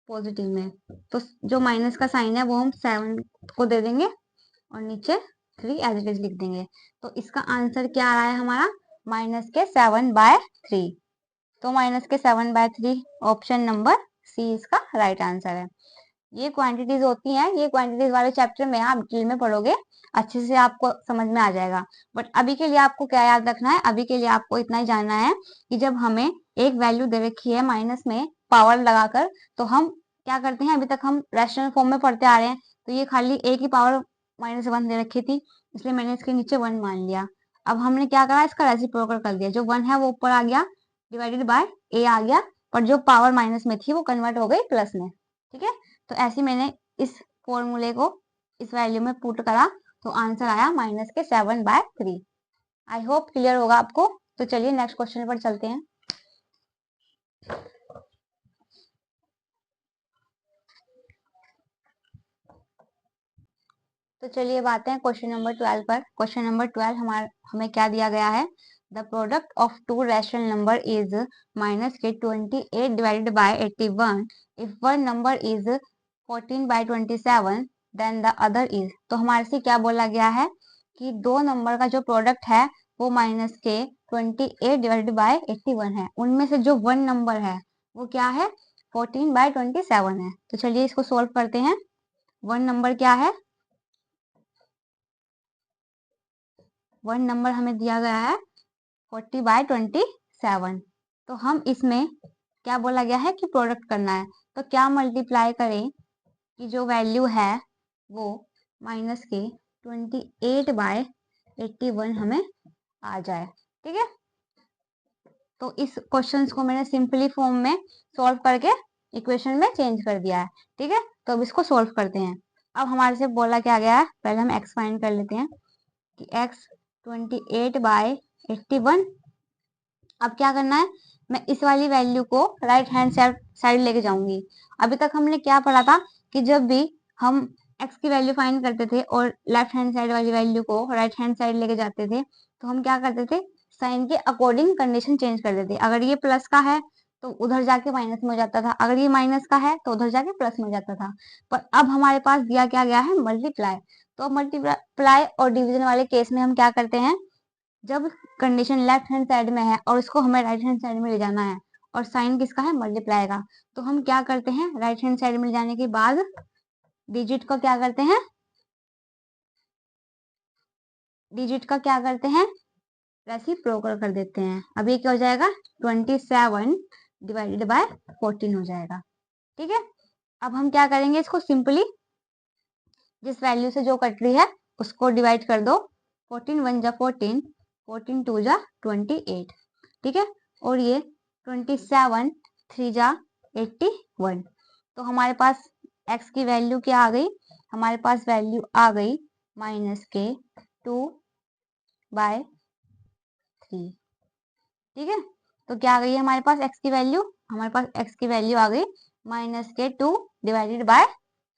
पॉजिटिव में। तो जो माइनस का साइन है वो हम 7 को दे देंगे और नीचे 3 एज इट इज लिख देंगे। तो इसका आंसर क्या आ रहा है हमारा, -7/3। तो -7/3 ऑप्शन नंबर सी इसका राइट आंसर है। ये क्वांटिटीज होती हैं, ये क्वांटिटीज वाले चैप्टर में आप डिटेल में पढ़ोगे, अच्छे से आपको समझ में आ जाएगा। बट अभी के लिए आपको क्या याद रखना है, अभी के लिए आपको इतना ही जानना है कि जब हमें एक वैल्यू दे रखी है माइनस में पावर लगाकर, तो हम क्या करते हैं, अभी तक हम रैशनल फॉर्म में पढ़ते आ रहे हैं, तो ये खाली एक ही पावर -1 दे रखी थी, इसलिए मैंने इसके नीचे 1 मान लिया। अब हमने क्या करा, इसका रेसिप्रोकल कर दिया, जो 1 है वो ऊपर आ गया, डिवाइडेड बाय a आ गया, पर जो पावर माइनस में थी वो कन्वर्ट हो गई प्लस में। ठीक है, तो ऐसे मैंने इस फॉर्मूले को इस वैल्यू में पुट करा, तो आंसर आया -7/3। आई होप क्लियर होगा आपको। तो चलिए नेक्स्ट क्वेश्चन पर चलते हैं। तो चलिए बात है क्वेश्चन नंबर 12 पर। क्वेश्चन नंबर 12 हमें क्या दिया गया है, the product of two rational number is -28 divided by 81 if one number is 14/27 then the other is. तो हमारे से क्या बोला गया है कि दो नंबर का जो प्रोडक्ट है वो -28 डिवाइडेड बाय 81 है, उनमें से जो वन नंबर है वो क्या है, 14/27 है। तो चलिए इसको सोल्व करते हैं। वन नंबर क्या है, वन नंबर हमें दिया गया है 40/27। तो हम इसमें क्या बोला गया है कि प्रोडक्ट करना है, तो क्या मल्टीप्लाई करें कि जो वैल्यू है वो -28/81 हमें आ जाए। ठीक है, तो इस क्वेश्चंस को मैंने सिंपली फॉर्म में सॉल्व करके इक्वेशन में चेंज कर दिया है। ठीक है, तो अब इसको सॉल्व करते हैं। अब हमारे से बोला क्या गया है, पहले हम x फाइंड कर लेते हैं कि x 28/81। अब क्या करना है, मैं इस वाली वैल्यू को राइट हैंड साइड लेके जाऊंगी। अभी तक हमने क्या पढ़ा था कि जब भी हम x की वैल्यू फाइंड करते थे और लेफ्ट हैंड साइड वाली वैल्यू को राइट हैंड साइड लेके जाते थे, तो हम क्या करते थे, साइन के अकॉर्डिंग कंडीशन चेंज कर देते। अगर ये प्लस का है तो उधर जाके माइनस में हो जाता था, अगर ये माइनस का है तो उधर जाके प्लस में हो जाता था। पर अब हमारे पास दिया क्या गया है, मल्टीप्लाई। तो मल्टीप्लाई और डिवीजन वाले केस में हम क्या करते हैं, जब कंडीशन लेफ्ट हैंड साइड में है और उसको हमें राइट हैंड साइड में ले जाना है और साइन किसका है, मल्टीप्लाई का, तो हम क्या करते हैं, राइट हैंड साइड में ले जाने के बाद डिजिट को क्या करते हैं, डिजिट का क्या करते हैं, रेसिप्रोकल कर देते हैं। अब ये क्या हो जाएगा, 27 डिवाइडेड बाय 14 हो जाएगा। ठीक है, अब हम क्या करेंगे, इसको सिंपली जिस वैल्यू से जो कट रही है उसको डिवाइड कर दो। 14 1 जा 14, 14 2 जा 28। ठीक है, और ये 27 3 जा 81। तो हमारे पास x की वैल्यू क्या आ गई, हमारे पास वैल्यू आ गई -2/3। ठीक है, तो क्या आ गई है हमारे पास x की वैल्यू, हमारे पास x की वैल्यू आ गई -2 डिवाइडेड बाय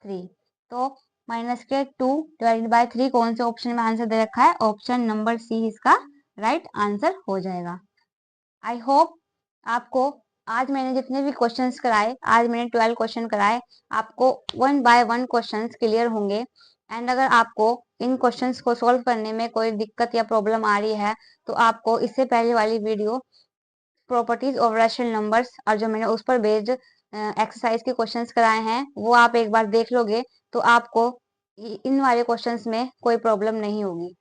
3। तो -2 डिवाइडेड बाय 3 कौन से ऑप्शन में आंसर दे रखा है, ऑप्शन नंबर सी इसका राइट आंसर हो जाएगा। आई होप आपको आज मैंने जितने भी क्वेश्चंस कराए, आज मैंने 12 क्वेश्चन कराए, आपको 1 बाय 1 क्वेश्चंस क्लियर होंगे। एंड अगर आपको इन क्वेश्चंस को सॉल्व करने में कोई दिक्कत या प्रॉब्लम आ रही है, तो आपको इससे पहले वाली video properties of rational numbers और जो मैंने उस पर बेस्ड एक्सरसाइज के क्वेश्चंस कराए हैं वो आप एक बार देख लोगे, तो आपको इन वाले क्वेश्चंस में कोई प्रॉब्लम नहीं होगी।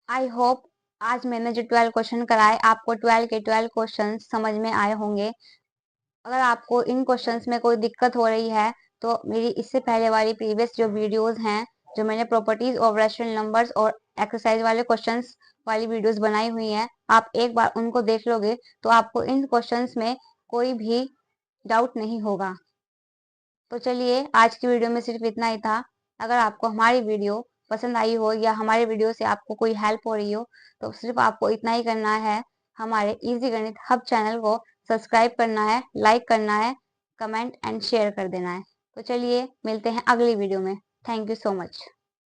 आई होप आज मैंने जो 12 क्वेश्चन कराए आपको 12 के 12 क्वेश्चन समझ में आए होंगे। अगर आपको इन क्वेश्चंस में कोई दिक्कत हो रही है तो मेरी इससे पहले वाली प्रीवियस जो वीडियोस हैं, जो मैंने प्रॉपर्टीज ऑफ रैशनल नंबर्स और एक्सरसाइज वाले क्वेश्चंस वाली वीडियोस बनाई हुई हैं, आप एक बार उनको देख लोगे तो आपको इन क्वेश्चंस में कोई भी डाउट नहीं होगा। तो चलिए आज की वीडियो में सिर्फ इतना ही था। अगर आपको हमारी वीडियो पसंद आई हो या हमारे वीडियो से आपको कोई हेल्प हो रही हो, तो सिर्फ आपको इतना ही करना है, हमारे इजी गणित हब चैनल को सब्सक्राइब करना है, लाइक करना है, कमेंट एंड शेयर कर देना है। तो चलिए मिलते हैं अगली वीडियो में। Thank you so much.